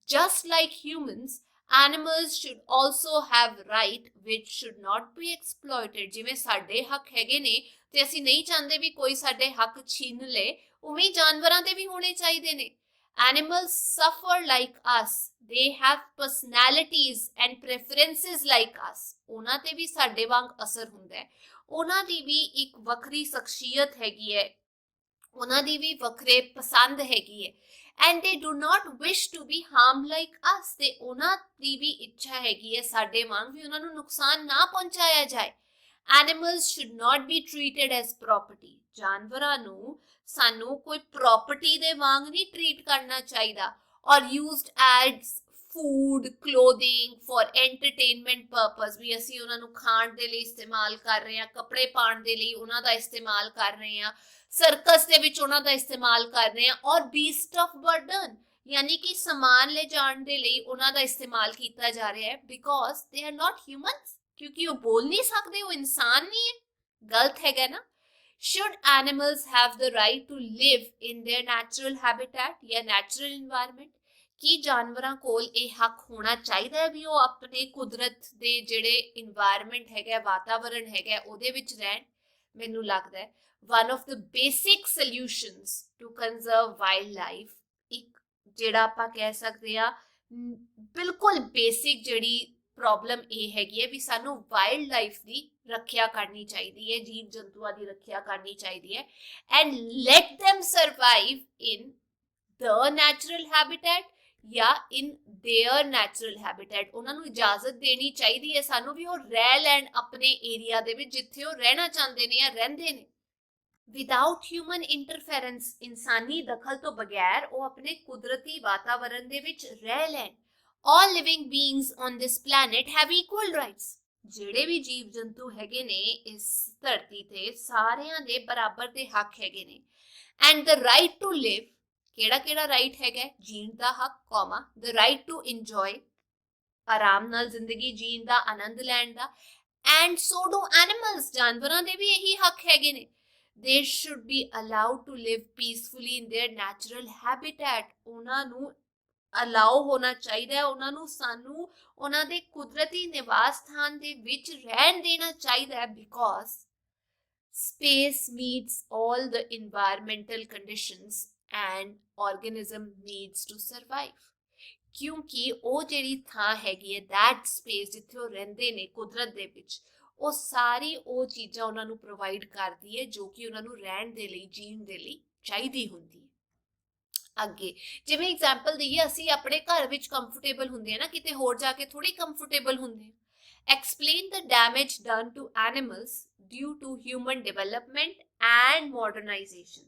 Just like humans, animals should also have right which should not be exploited। ਜਿਵੇਂ ਸਾਡੇ ਹੱਕ ਹੈਗੇ ਨੇ ਤੇ ਅਸੀਂ ਨਹੀਂ ਚਾਹੁੰਦੇ ਵੀ ਕੋਈ ਸਾਡੇ ਹੱਕ ਛੀਨ ਲੇ ਉਵੇਂ ਜਾਨਵਰਾਂ ਦੇ ਵੀ ਹੋਣੇ ਚਾਹੀਦੇ ਨੇ। animals suffer like us। they have personalities and preferences like us। ਉਹਨਾਂ ਤੇ ਵੀ ਸਾਡੇ ਵਾਂਗ ਅਸਰ ਹੁੰਦਾ ਹੈ। ਉਹਨਾਂ ਦੀ ਵੀ ਇੱਕ ਵੱਖਰੀ ਸ਼ਖਸੀਅਤ ਹੈਗੀ ਹੈ ਉਹਨਾਂ ਦੀ ਵੀ ਵੱਖਰੇ ਪਸੰਦ ਹੈਗੀ ਹੈ and they do not wish to be harm like us, ਤੇ ਉਹਨਾਂ ਦੀ ਵੀ ਇੱਛਾ ਹੈਗੀ ਹੈ ਸਾਡੇ ਵਾਂਗ ਵੀ ਉਹਨਾਂ ਨੂੰ ਨੁਕਸਾਨ ਨਾ ਪਹੁੰਚਾਇਆ ਜਾਏ। Animals should not B treated as property, ਜਾਨਵਰਾਂ ਨੂੰ ਸਾਨੂੰ ਕੋਈ ਪ੍ਰੋਪਰਟੀ ਦੇ ਵਾਂਗ ਨਹੀਂ ਟ੍ਰੀਟ ਕਰਨਾ ਚਾਹੀਦਾ, or used as food clothing for entertainment purpose, ਵੀ ਅਸੀਂ ਉਹਨਾਂ ਨੂੰ ਖਾਣ ਦੇ ਲਈ ਇਸਤੇਮਾਲ ਕਰ ਰਹੇ ਹਾਂ, ਕੱਪੜੇ ਪਾਉਣ ਦੇ ਲਈ ਉਹਨਾਂ ਦਾ ਇਸਤੇਮਾਲ ਕਰ ਰਹੇ ਹਾਂ, ਸਰਕਸ ਦੇ ਵਿੱਚ ਉਹਨਾਂ ਦਾ ਇਸਤੇਮਾਲ ਕਰ ਰਹੇ ਹਾਂ, ਔਰ ਬੀਸਟ ਆਫ ਬਰਡਨ ਯਾਨੀ ਕਿ ਸਮਾਨ ਲੈ ਜਾਣ ਦੇ ਲਈ ਉਹਨਾਂ ਦਾ ਇਸਤੇਮਾਲ ਕੀਤਾ ਜਾ ਰਿਹਾ ਹੈ, because they are not humans, ਕਿਉਂਕਿ ਉਹ ਬੋਲ ਨਹੀਂ ਸਕਦੇ, ਉਹ ਇਨਸਾਨ ਨਹੀਂ ਹੈ। ਗਲਤ ਹੈਗਾ ਨਾ। should animals have the right to live in their natural habitat ਜਾਂ natural environment, ਕੀ ਜਾਨਵਰਾਂ ਕੋਲ ਇਹ ਹੱਕ ਹੋਣਾ ਚਾਹੀਦਾ ਹੈ ਵੀ ਉਹ ਆਪਣੇ ਕੁਦਰਤ ਦੇ ਜਿਹੜੇ ਇਨਵਾਇਰਨਮੈਂਟ ਹੈਗਾ, ਵਾਤਾਵਰਣ ਹੈਗਾ, ਉਹਦੇ ਵਿੱਚ ਰਹਿਣ? ਮੈਨੂੰ ਲੱਗਦਾ ਹੈ one of the basic solutions to conserve wildlife, ਇੱਕ ਜਿਹੜਾ ਆਪਾਂ ਕਹਿ ਸਕਦੇ ਆ ਬਿਲਕੁਲ ਬੇਸਿਕ ਜਿਹੜੀ ਪ੍ਰੋਬਲਮ ਇਹ ਹੈਗੀ ਹੈ ਵੀ ਸਾਨੂੰ ਵਾਈਲਡ ਲਾਈਫ ਦੀ ਰੱਖਿਆ ਕਰਨੀ ਚਾਹੀਦੀ ਹੈ, ਜੀਵ ਜੰਤੂਆਂ ਦੀ ਰੱਖਿਆ ਕਰਨੀ ਚਾਹੀਦੀ ਹੈ, and light them survive in the natural habitat ਜਾਂ in their natural habitat, ਉਹਨਾਂ ਨੂੰ ਇਜਾਜ਼ਤ ਦੇਣੀ ਚਾਹੀਦੀ ਹੈ ਸਾਨੂੰ ਵੀ ਉਹ ਰਹਿ ਲੈਣ ਆਪਣੇ ਏਰੀਆ ਦੇ ਵਿੱਚ ਜਿੱਥੇ ਉਹ ਰਹਿਣਾ ਚਾਹੁੰਦੇ ਨੇ ਜਾਂ ਰਹਿੰਦੇ ਨੇ, ਵਿਦਾਊਟ ਹਿਊਮਨ ਇੰਟਰਫੇਰੈਂਸ, ਇਨਸਾਨੀ ਦਖਲ ਤੋਂ ਬਗੈਰ ਉਹ ਆਪਣੇ ਕੁਦਰਤੀ ਵਾਤਾਵਰਣ ਦੇ ਵਿੱਚ ਰਹਿ ਲੈਣ। all living beings on this planet have equal rights, ਜਿਹੜੇ ਵੀ ਜੀਵ ਜੰਤੂ ਹੈਗੇ ਨੇ ਇਸ ਧਰਤੀ ਤੇ ਸਾਰਿਆਂ ਦੇ ਬਰਾਬਰ ਦੇ ਹੱਕ ਹੈਗੇ ਨੇ, and the right to live, ਕਿਹੜਾ ਕਿਹੜਾ ਰਾਈਟ ਹੈਗਾ? ਜੀਣ ਦਾ ਹੱਕ, comma, the right to enjoy, ਆਰਾਮ ਨਾਲ ਜ਼ਿੰਦਗੀ ਜੀਣ ਦਾ, ਆਨੰਦ ਲੈਣ ਦਾ, and so do animals, ਜਾਨਵਰਾਂ ਦੇ ਵੀ ਇਹੀ ਹੱਕ ਹੈਗੇ ਨੇ। they should be allowed to live peacefully in their natural habitat, ਉਹਨਾਂ ਨੂੰ ਅਲਾਓ ਹੋਣਾ ਚਾਹੀਦਾ ਹੈ, ਉਹਨਾਂ ਨੂੰ ਸਾਨੂੰ ਉਹਨਾਂ ਦੇ ਕੁਦਰਤੀ ਨਿਵਾਸ ਸਥਾਨ ਦੇ ਵਿੱਚ ਰਹਿਣ ਦੇਣਾ ਚਾਹੀਦਾ ਹੈ, because space meets all the environmental conditions and organism needs to survive, ਕਿਉਂਕਿ ਉਹ ਜਿਹੜੀ ਥਾਂ ਹੈਗੀ ਹੈ that space ਜਿੱਥੇ ਉਹ ਰਹਿੰਦੇ ਨੇ ਕੁਦਰਤ ਦੇ ਵਿੱਚ, ਉਹ ਸਾਰੀ ਉਹ ਚੀਜ਼ਾਂ ਉਹਨਾਂ ਨੂੰ ਪ੍ਰੋਵਾਈਡ ਕਰਦੀ ਹੈ ਜੋ ਕਿ ਉਹਨਾਂ ਨੂੰ ਰਹਿਣ ਦੇ ਲਈ, ਜੀਣ ਦੇ ਲਈ ਚਾਹੀਦੀ ਹੁੰਦੀ ਹੈ। ਅੱਗੇ ਜਿਵੇਂ ਐਗਜ਼ਾਮਪਲ ਦਈਏ, ਅਸੀਂ ਆਪਣੇ ਘਰ ਵਿੱਚ ਕੰਫਰਟੇਬਲ ਹੁੰਦੇ ਆ ਨਾ, ਕਿਤੇ ਹੋਰ ਜਾ ਕੇ ਥੋੜੀ ਕੰਫਰਟੇਬਲ ਹੁੰਦੇ ਆ। explain the damage done to animals due to human development and modernization,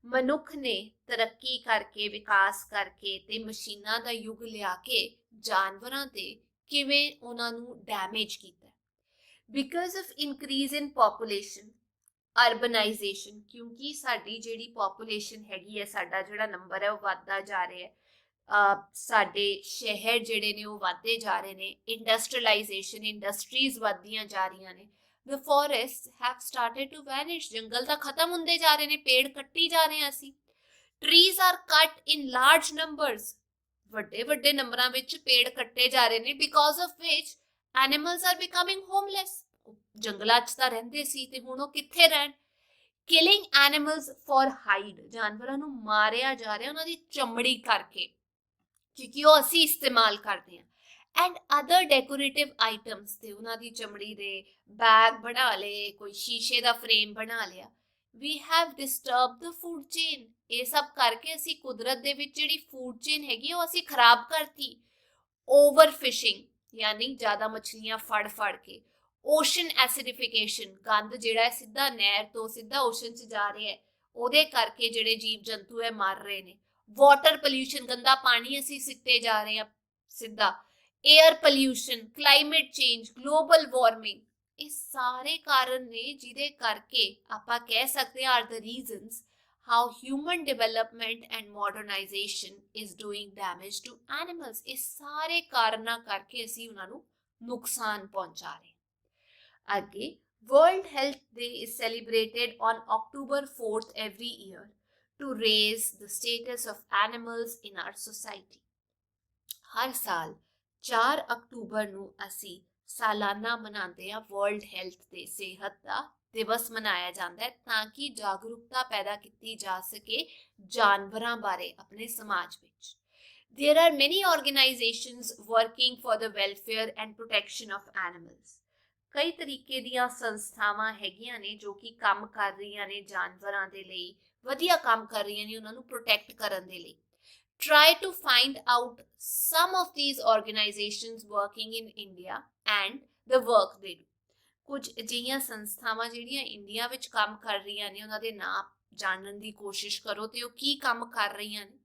ਮਨੁੱਖ ਨੇ ਤਰੱਕੀ ਕਰਕੇ, ਵਿਕਾਸ ਕਰਕੇ ਤੇ ਮਸ਼ੀਨਾਂ ਦਾ ਯੁੱਗ ਲਿਆ ਕੇ ਜਾਨਵਰਾਂ ਤੇ ਕਿਵੇਂ ਉਹਨਾਂ ਨੂੰ ਡੈਮੇਜ ਕੀਤਾ। because of increase in population, urbanisation, ਕਿਉਂਕਿ ਸਾਡੀ ਜਿਹੜੀ ਪੋਪੂਲੇਸ਼ਨ ਹੈਗੀ ਹੈ, ਸਾਡਾ ਜਿਹੜਾ ਨੰਬਰ ਹੈ ਉਹ ਵੱਧਦਾ ਜਾ ਰਿਹਾ ਹੈ, ਸਾਡੇ ਸ਼ਹਿਰ ਜਿਹੜੇ ਨੇ ਉਹ ਵੱਧਦੇ ਜਾ ਰਹੇ ਨੇ, ਇੰਡਸਟਰੀਅਲਾਈਜੇਸ਼ਨ, ਇੰਡਸਟਰੀਜ਼ ਵੱਧਦੀਆਂ ਜਾ ਰਹੀਆਂ ਨੇ, the forests have started to vanish, ਜੰਗਲ ਤਾਂ ਖਤਮ ਹੁੰਦੇ ਜਾ ਰਹੇ ਨੇ, ਪੇੜ ਕੱਟੀ ਜਾ ਰਹੇ ਹਾਂ ਅਸੀਂ, trees are cut in large numbers, ਵੱਡੇ ਵੱਡੇ ਨੰਬਰਾਂ ਵਿੱਚ ਪੇੜ ਕੱਟੇ ਜਾ ਰਹੇ ਨੇ, because of which animals are becoming homeless, ਜੰਗਲਾਂ 'ਚ ਤਾਂ ਰਹਿੰਦੇ ਸੀ ਤੇ ਹੁਣ ਉਹ ਕਿੱਥੇ ਰਹਿਣ। killing animals for hide, ਜਾਨਵਰਾਂ ਨੂੰ ਮਾਰਿਆ ਜਾ ਰਿਹਾ ਉਹਨਾਂ ਦੀ ਚਮੜੀ ਕਰਕੇ, ਕਿਉਂਕਿ ਉਹ ਅਸੀਂ ਇਸਤੇਮਾਲ ਕਰਦੇ ਹਾਂ, ਐਂਡ ਅਦਰ ਡੈਕੋਰੇਟਿਵ ਆਈਟਮਸ, ਤੇ ਉਹਨਾਂ ਦੀ ਚਮੜੀ ਦੇ ਬੈਗ ਬਣਾ ਲਏ, ਕੋਈ ਸ਼ੀਸ਼ੇ ਦਾ ਫਰੇਮ ਬਣਾ ਲਿਆ। we have disturbed the food chain, ਇਹ ਸਭ ਕਰਕੇ ਅਸੀਂ ਕੁਦਰਤ ਦੇ ਵਿੱਚ ਜਿਹੜੀ ਫੂਡ ਚੇਨ ਹੈਗੀ ਉਹ ਅਸੀਂ ਖਰਾਬ ਕਰਤੀ। ਓਵਰ ਫਿਸ਼ਿੰਗ, ਯਾਨੀ ਜ਼ਿਆਦਾ ਮਛਲੀਆਂ ਫੜ ਫੜ ਕੇ। ਓਸ਼ਨ ਐਸਿਡਿਫਿਕੇਸ਼ਨ, ਗੰਦ ਜਿਹੜਾ ਹੈ ਸਿੱਧਾ ਨਹਿਰ ਤੋਂ ਸਿੱਧਾ ਓਸ਼ਨ 'ਚ ਜਾ ਰਿਹਾ ਹੈ, ਉਹਦੇ ਕਰਕੇ ਜਿਹੜੇ ਜੀਵ ਜੰਤੂ ਹੈ ਮਰ ਰਹੇ ਨੇ। ਵਾਟਰ ਪੋਲਿਊਸ਼ਨ, ਗੰਦਾ ਪਾਣੀ ਅਸੀਂ ਸਿੱਟੇ ਜਾ ਰਹੇ ਹਾਂ ਸਿੱਧਾ। Air pollution, climate change, global warming, ਇਹ ਸਾਰੇ ਕਾਰਨ ਨੇ ਜਿਹਦੇ ਕਰਕੇ ਆਪਾਂ ਕਹਿ ਸਕਦੇ ਹਾਂ are the reasons how human development and modernization is doing damage to animals, ਇਹ ਸਾਰੇ ਕਾਰਨਾਂ ਕਰਕੇ ਅਸੀਂ ਉਹਨਾਂ ਨੂੰ ਨੁਕਸਾਨ ਪਹੁੰਚਾ ਰਹੇ। ਅੱਗੇ World Health Day is celebrated on October 4th every year to raise the status of animals in our society. ਹਰ ਸਾਲ 4 ਅਕਤੂਬਰ ਨੂੰ ਅਸੀਂ ਸਾਲਾਨਾ ਮਨਾਉਂਦੇ ਹਾਂ ਵਰਲਡ ਹੈਲਥ ਡੇ, ਸਿਹਤ ਦਾ ਦਿਵਸ ਮਨਾਇਆ ਜਾਂਦਾ ਹੈ ਤਾਂ ਕਿ ਜਾਗਰੂਕਤਾ ਪੈਦਾ ਕੀਤੀ ਜਾ ਸਕੇ ਜਾਨਵਰਾਂ ਬਾਰੇ ਆਪਣੇ ਸਮਾਜ ਵਿੱਚ। There are many organizations working for the welfare and protection of animals. ਕਈ ਤਰੀਕੇ ਦੀਆਂ ਸੰਸਥਾਵਾਂ ਹੈਗੀਆਂ ਨੇ ਜੋ ਕਿ ਕੰਮ ਕਰ ਰਹੀਆਂ ਨੇ ਜਾਨਵਰਾਂ ਦੇ ਲਈ, ਵਧੀਆ ਕੰਮ ਕਰ ਰਹੀਆਂ ਨੇ ਉਹਨਾਂ ਨੂੰ ਪ੍ਰੋਟੈਕਟ ਕਰਨ ਦੇ ਲਈ। Try to find out some of these organizations working in India and the work they do। ਕੁਝ ਅਜਿਹੀਆਂ ਸੰਸਥਾਵਾਂ ਜਿਹੜੀਆਂ ਇੰਡੀਆ ਵਿੱਚ ਕੰਮ ਕਰ ਰਹੀਆਂ ਨੇ ਉਹਨਾਂ ਦੇ ਨਾਂ ਜਾਣਨ ਦੀ ਕੋਸ਼ਿਸ਼ ਕਰੋ ਤੇ ਉਹ ਕੀ ਕੰਮ ਕਰ ਰਹੀਆਂ ਨੇ।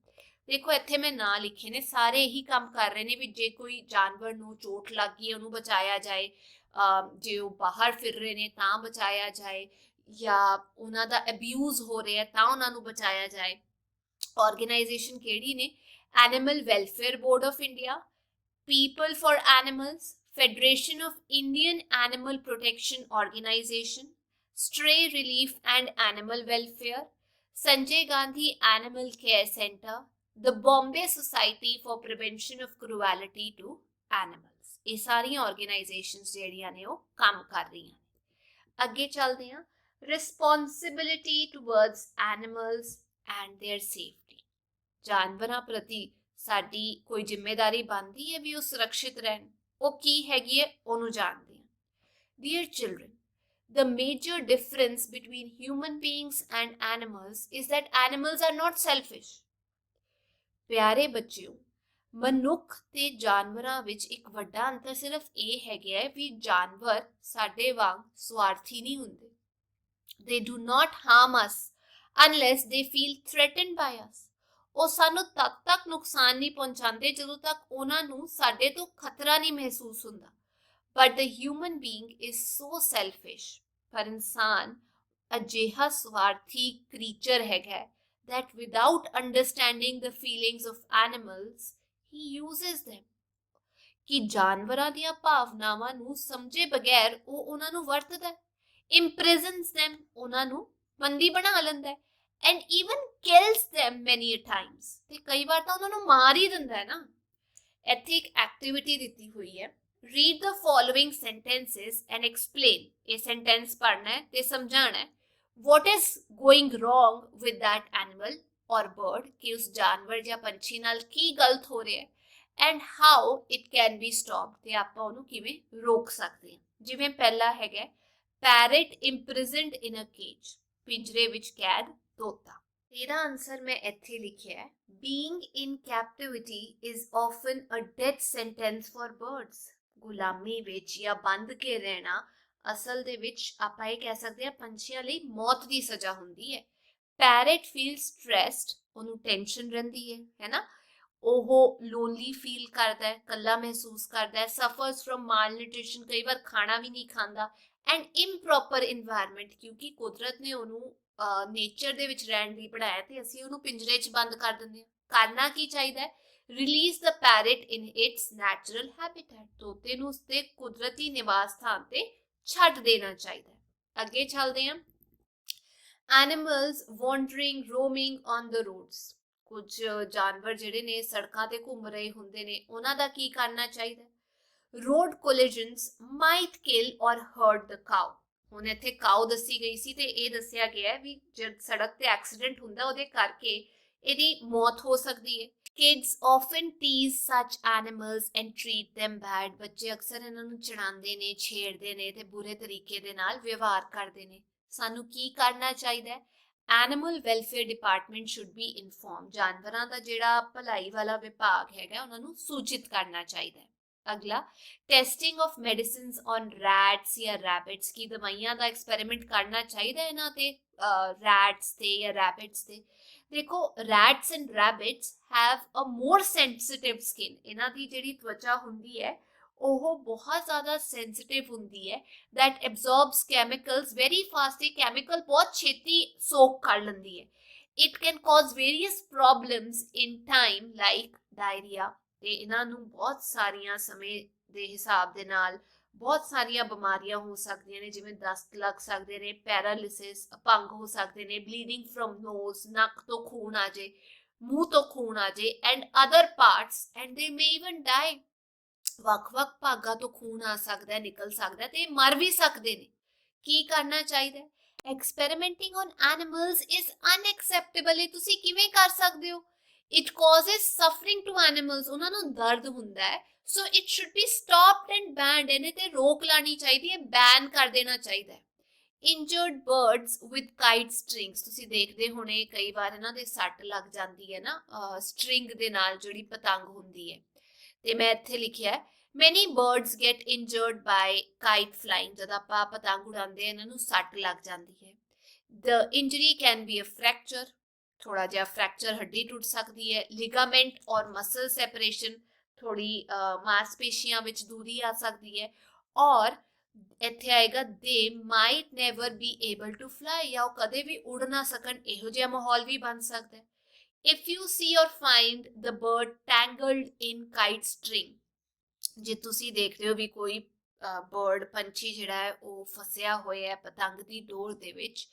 ਦੇਖੋ ਇੱਥੇ ਮੈਂ ਨਾਂ ਲਿਖੇ ਨੇ, ਸਾਰੇ ਇਹੀ ਕੰਮ ਕਰ ਰਹੇ ਨੇ ਵੀ ਜੇ ਕੋਈ ਜਾਨਵਰ ਨੂੰ ਚੋਟ ਲੱਗ ਗਈ ਉਹਨੂੰ ਬਚਾਇਆ ਜਾਏ, ਜੇ ਉਹ ਬਾਹਰ ਫਿਰ ਰਹੇ ਨੇ ਤਾਂ ਬਚਾਇਆ ਜਾਏ, ਜਾਂ ਉਹਨਾਂ ਦਾ ਅਬਿਊਜ਼ ਹੋ ਰਿਹਾ ਤਾਂ ਉਹਨਾਂ ਨੂੰ ਬਚਾਇਆ ਜਾਏ। ਆਰਗੇਨਾਈਜੇਸ਼ਨ ਕਿਹੜੀ ਨੇ? Animal welfare board of India, people for animals, Federation of Indian Animal Protection Organization, Stray Relief and Animal Welfare, Sanjay Gandhi Animal Care Center, the Bombay Society for Prevention of Cruelty to Animals। ਇਹ ਸਾਰੀਆਂ organisations ਜਿਹੜੀਆਂ ਨੇ ਉਹ ਕੰਮ ਕਰ ਰਹੀਆਂ ਨੇ। ਅੱਗੇ ਚੱਲਦੇ ਹਾਂ, responsibility towards animals and their safety. ਜਾਨਵਰਾਂ ਪ੍ਰਤੀ ਸਾਡੀ ਕੋਈ ਜ਼ਿੰਮੇਵਾਰੀ ਬਣਦੀ ਹੈ ਵੀ ਉਹ ਸੁਰੱਖਿਅਤ ਰਹਿਣ। ਉਹ ਕੀ ਹੈਗੀ ਹੈ ਉਹਨੂੰ ਜਾਣਦੇ ਹਾਂ। Dear children, the major difference between human beings and animals is that animals are not selfish। ਪਿਆਰੇ ਬੱਚਿਓ, ਮਨੁੱਖ ਤੇ ਜਾਨਵਰਾਂ ਵਿੱਚ ਇੱਕ ਵੱਡਾ ਅੰਤਰ ਸਿਰਫ ਇਹ ਹੈਗਾ ਹੈ ਵੀ ਜਾਨਵਰ ਸਾਡੇ ਵਾਂਗ ਸਵਾਰਥੀ ਨਹੀਂ ਹੁੰਦੇ। They do not harm us unless they feel threatened by us। ਉਹ ਸਾਨੂੰ ਤਦ ਤੱਕ ਨੁਕਸਾਨ ਨਹੀਂ ਪਹੁੰਚਾਉਂਦੇ ਜਦੋਂ ਤੱਕ ਉਹਨਾਂ ਨੂੰ ਸਾਡੇ ਤੋਂ ਖਤਰਾ ਨਹੀਂ ਮਹਿਸੂਸ ਹੁੰਦਾ। But the human being is so selfish. ਪਰ ਇਨਸਾਨ ਅਜਿਹਾ ਸਵਾਰਥੀ ਕ੍ਰੀਚਰ ਹੈਗਾ that without understanding the feelings of animals, he uses them। ਕਿ ਜਾਨਵਰਾਂ ਦੀਆਂ ਭਾਵਨਾਵਾਂ ਨੂੰ ਸਮਝੇ ਬਗੈਰ ਉਹ ਉਹਨਾਂ ਨੂੰ ਵਰਤਦਾ, imprisons them, ਉਹਨਾਂ ਨੂੰ ਬੰਦੀ ਬਣਾ ਲੈਂਦਾ ਹੈ, and even kills them many a times। ਤੇ ਕਈ ਵਾਰ ਤਾਂ ਉਹਨਾਂ ਨੂੰ ਮਾਰ ਹੀ ਦਿੰਦਾ ਹੈ ਨਾ। ਇੱਥੇ ਇੱਕ ਐਕਟੀਵਿਟੀ ਦਿੱਤੀ ਹੋਈ ਹੈ, read the following sentences and explain। ਇਹ ਸੈਂਟੈਂਸ ਪੜ੍ਹਨਾ ਹੈ ਤੇ ਸਮਝਾਉਣਾ ਹੈ what is going wrong with that animal or bird, ਕਿ ਉਸ ਜਾਨਵਰ ਜਾਂ ਪੰਛੀ ਨਾਲ ਕੀ ਗਲਤ ਹੋ ਰਿਹਾ ਹੈ and how it can be stopped, ਤੇ ਆਪਾਂ ਉਹਨੂੰ ਕਿਵੇਂ ਰੋਕ ਸਕਦੇ ਹਾਂ। ਜਿਵੇਂ ਪਹਿਲਾ ਹੈਗਾ parrot imprisoned in a cage, ਪਿੰਜਰੇ ਵਿੱਚ ਕੈਦ ਤੋਤਾ। ਇਹਦਾ ਆਨਸਰ ਮੈਂ ਇੱਥੇ ਲਿਖਿਆ ਹੈ, being in captivity is often a death sentence for birds। ਗੁਲਾਮੀ ਵਿੱਚ ਜਾਂ ਬੰਦ ਕੇ ਰਹਿਣਾ ਅਸਲ ਦੇ ਵਿੱਚ ਆਪਾਂ ਇਹ ਕਹਿ ਸਕਦੇ ਹਾਂ ਪੰਛੀਆਂ ਲਈ ਮੌਤ ਦੀ ਸਜ਼ਾ ਹੁੰਦੀ ਹੈ। ਪੈਰਟ ਫੀਲ ਸਟ੍ਰੈਸਡ, ਉਹਨੂੰ ਟੈਨਸ਼ਨ ਰਹਿੰਦੀ ਹੈ ਨਾ, ਉਹ ਲੋਨਲੀ ਫੀਲ ਕਰਦਾ ਹੈ, ਇਕੱਲਾ ਮਹਿਸੂਸ ਕਰਦਾ ਹੈ, ਸਫਰਸ ਫਰਮ ਮਾਲਨਿਊਟ੍ਰੀਸ਼ਨ, ਕਈ ਵਾਰ ਖਾਣਾ ਵੀ ਨਹੀਂ ਖਾਂਦਾ, ਐਂਡ ਇੰਪ੍ਰੋਪਰ ਇਨਵਾਇਰਨਮੈਂਟ, ਕਿਉਂਕਿ ਕੁਦਰਤ ਨੇ ਉਹਨੂੰ ਨੇਚਰ ਦੇ ਵਿੱਚ ਰਹਿਣ ਲਈ ਬਣਾਇਆ ਤੇ ਅਸੀਂ ਉਹਨੂੰ ਪਿੰਜਰੇ 'ਚ ਬੰਦ ਕਰ ਦਿੰਦੇ ਹਾਂ। ਕਰਨਾ ਕੀ ਚਾਹੀਦਾ ਹੈ? Release the parrot in it's natural habitat, ਤੋਤੇ ਨੂੰ ਉਸਦੇ ਕੁਦਰਤੀ ਨਿਵਾਸ ਸਥਾਨ ਤੇ ਛੱਡ ਦੇਣਾ ਚਾਹੀਦਾ ਹੈ। ਅੱਗੇ ਚੱਲਦੇ ਹਾਂ, animals wandering roaming on the roads. ਕੁਝ ਜਾਨਵਰ ਜਿਹੜੇ ਨੇ ਸੜਕਾਂ ਤੇ ਘੁੰਮ ਰਹੇ ਹੁੰਦੇ ਨੇ, ਉਹਨਾਂ ਦਾ ਕੀ ਕਰਨਾ ਚਾਹੀਦਾ? ਰੋਡ ਕੋਲਿਜਨਸ ਮਾਈਟ ਕਿਲ ਔਰ ਹਰਟ ਦ ਕਾਊ। ਹੁਣ ਇੱਥੇ ਕਾਊ ਦੱਸੀ ਗਈ ਸੀ ਤੇ ਇਹ ਦੱਸਿਆ ਗਿਆ ਹੈ ਵੀ ਜਦ ਸੜਕ ਤੇ ਐਕਸੀਡੈਂਟ ਹੁੰਦਾ ਉਹਦੇ ਕਰਕੇ ਇਹਦੀ ਮੌਤ ਹੋ ਸਕਦੀ ਹੈ। Kids often tease such animals and treat them bad। ਬੱਚੇ ਅਕਸਰ ਇਹਨਾਂ ਨੂੰ ਚਿੜਾਉਂਦੇ ਨੇ, ਛੇੜਦੇ ਨੇ ਤੇ ਬੁਰੇ ਤਰੀਕੇ ਦੇ ਨਾਲ ਵਿਵਹਾਰ ਕਰਦੇ ਨੇ। ਸਾਨੂੰ ਕੀ ਕਰਨਾ ਚਾਹੀਦਾ ਹੈ? Animal welfare department should be inform. ਜਾਨਵਰਾਂ ਦਾ ਜਿਹੜਾ ਭਲਾਈ ਵਾਲਾ ਵਿਭਾਗ ਹੈਗਾ ਉਹਨਾਂ ਨੂੰ ਸੂਚਿਤ ਕਰਨਾ ਚਾਹੀਦਾ ਹੈ। ਅਗਲਾ, ਟੈਸਟਿੰਗ ਆਫ ਮੈਡੀਸਿਨਸ ਔਨ ਰੈਟਸ ਜਾਂ ਰੈਬਿਟਸ। ਕੀ ਦਵਾਈਆਂ ਦਾ ਐਕਸਪੈਰੀਮੈਂਟ ਕਰਨਾ ਚਾਹੀਦਾ ਇਹਨਾਂ ਤੇ, ਰੈਟਸ ਤੇ ਜਾਂ ਰੈਬਿਟਸ ਤੇ? ਦੇਖੋ, rats and rabbits have a more sensitive skin. ਇਹਨਾਂ ਦੀ ਜਿਹੜੀ ਤਵਚਾ ਹੁੰਦੀ ਹੈ ਉਹ ਬਹੁਤ ਜ਼ਿਆਦਾ ਸੈਂਸਿਟਿਵ ਹੁੰਦੀ ਹੈ, that absorbs chemicals very fast। ਇਹ ਕੈਮੀਕਲ ਬਹੁਤ ਛੇਤੀ ਸੋਕ ਕਰ ਲੈਂਦੀ ਹੈ। it can cause various problems in time like diarrhea। ਤੇ ਇਹਨਾਂ ਨੂੰ ਬਹੁਤ ਸਾਰੀਆਂ ਸਮੇਂ ਦੇ ਹਿਸਾਬ ਦੇ ਨਾਲ ਬਹੁਤ ਸਾਰੀਆਂ ਬਿਮਾਰੀਆਂ ਹੋ ਸਕਦੀਆਂ ਨੇ, ਜਿਵੇਂ ਦਸਤ ਲੱਗ ਸਕਦੇ ਨੇ, ਪੈਰਾਲਿਸਿਸ, ਅਪੰਗ ਹੋ ਸਕਦੇ ਨੇ, ਬਲੀਡਿੰਗ ਫਰਮ ਨੋਜ਼, ਨੱਕ ਤੋਂ ਖੂਨ ਆ ਜੇ, ਮੂੰਹ ਤੋਂ ਖੂਨ ਆ ਜੇ, ਐਂਡ ਅਦਰ ਪਾਰਟਸ, ਐਂਡ ਦੇ ਮੇ ਇਵਨ ਡਾਈ। ਵੱਖ-ਵੱਖ ਭਾਗਾਂ ਤੋਂ ਖੂਨ ਆ ਸਕਦਾ, ਨਿਕਲ ਸਕਦਾ ਤੇ ਮਰ ਵੀ ਸਕਦੇ ਨੇ। ਕੀ ਕਰਨਾ ਚਾਹੀਦਾ? ਐਕਸਪੈਰੀਮੈਂਟਿੰਗ ਔਨ ਐਨੀਮਲਸ ਇਜ਼ ਅਨਐਕਸੈਪਟੇਬਲ। ਇਹ ਤੁਸੀਂ ਕਿਵੇਂ ਕਰ ਸਕਦੇ ਹੋ? It causes suffering to animals, ਉਹਨਾਂ ਨੂੰ ਦਰਦ ਹੁੰਦਾ ਹੈ, so it should be stopped and banned, ਇਹਨੇ ਤੇ ਰੋਕ ਲਾਣੀ ਚਾਹੀਦੀ ਹੈ, ਬੈਨ ਕਰ ਦੇਣਾ ਚਾਹੀਦਾ ਹੈ। Injured birds with kite strings, ਤੁਸੀਂ ਦੇਖਦੇ ਹੋਣੇ ਕਈ ਵਾਰ ਇਹਨਾਂ ਦੇ ਸੱਟ ਲੱਗ ਜਾਂਦੀ ਹੈ ਨਾ ਸਟ੍ਰਿੰਗ ਦੇ ਨਾਲ, ਜਿਹੜੀ ਪਤੰਗ ਹੁੰਦੀ ਹੈ। ਤੇ ਮੈਂ ਇੱਥੇ ਲਿਖਿਆ ਹੈ many birds get injured by kite flying, ਜਦ ਆਪਾਂ ਪਤੰਗ ਉਡਾਉਂਦੇ ਹਾਂ ਇਹਨਾਂ ਨੂੰ ਸੱਟ ਲੱਗ ਜਾਂਦੀ ਹੈ। The injury can be a fracture, ਥੋੜਾ ਜਿਹਾ ਫ੍ਰੈਕਚਰ ਹੱਡੀ ਟੁੱਟ ਸਕਦੀ ਹੈ, ਲਿਗਾਮੈਂਟ ਔਰ ਮਸਲ ਸੈਪਰੇਸ਼ਨ, ਥੋੜੀ ਮਾਸਪੇਸ਼ੀਆਂ ਵਿੱਚ ਦੂਰੀ ਆ ਸਕਦੀ ਹੈ, ਔਰ ਇੱਥੇ ਆਏਗਾ they might never be able to fly, ਜਾਂ ਉਹ ਕਦੇ ਵੀ ਉੜ ਨਾ ਸਕਣ, ਇਹੋ ਜਿਹਾ ਮਾਹੌਲ ਵੀ ਬਣ ਸਕਦਾ ਹੈ। If you see or find the bird tangled in kite string, ਜੇ ਤੁਸੀਂ ਦੇਖਦੇ ਹੋ ਵੀ ਕੋਈ ਬਰਡ ਪੰਛੀ ਜਿਹੜਾ ਹੈ ਉਹ ਫਸਿਆ ਹੋਇਆ ਹੈ ਪਤੰਗ ਦੀ ਡੋਰ ਦੇ ਵਿੱਚ,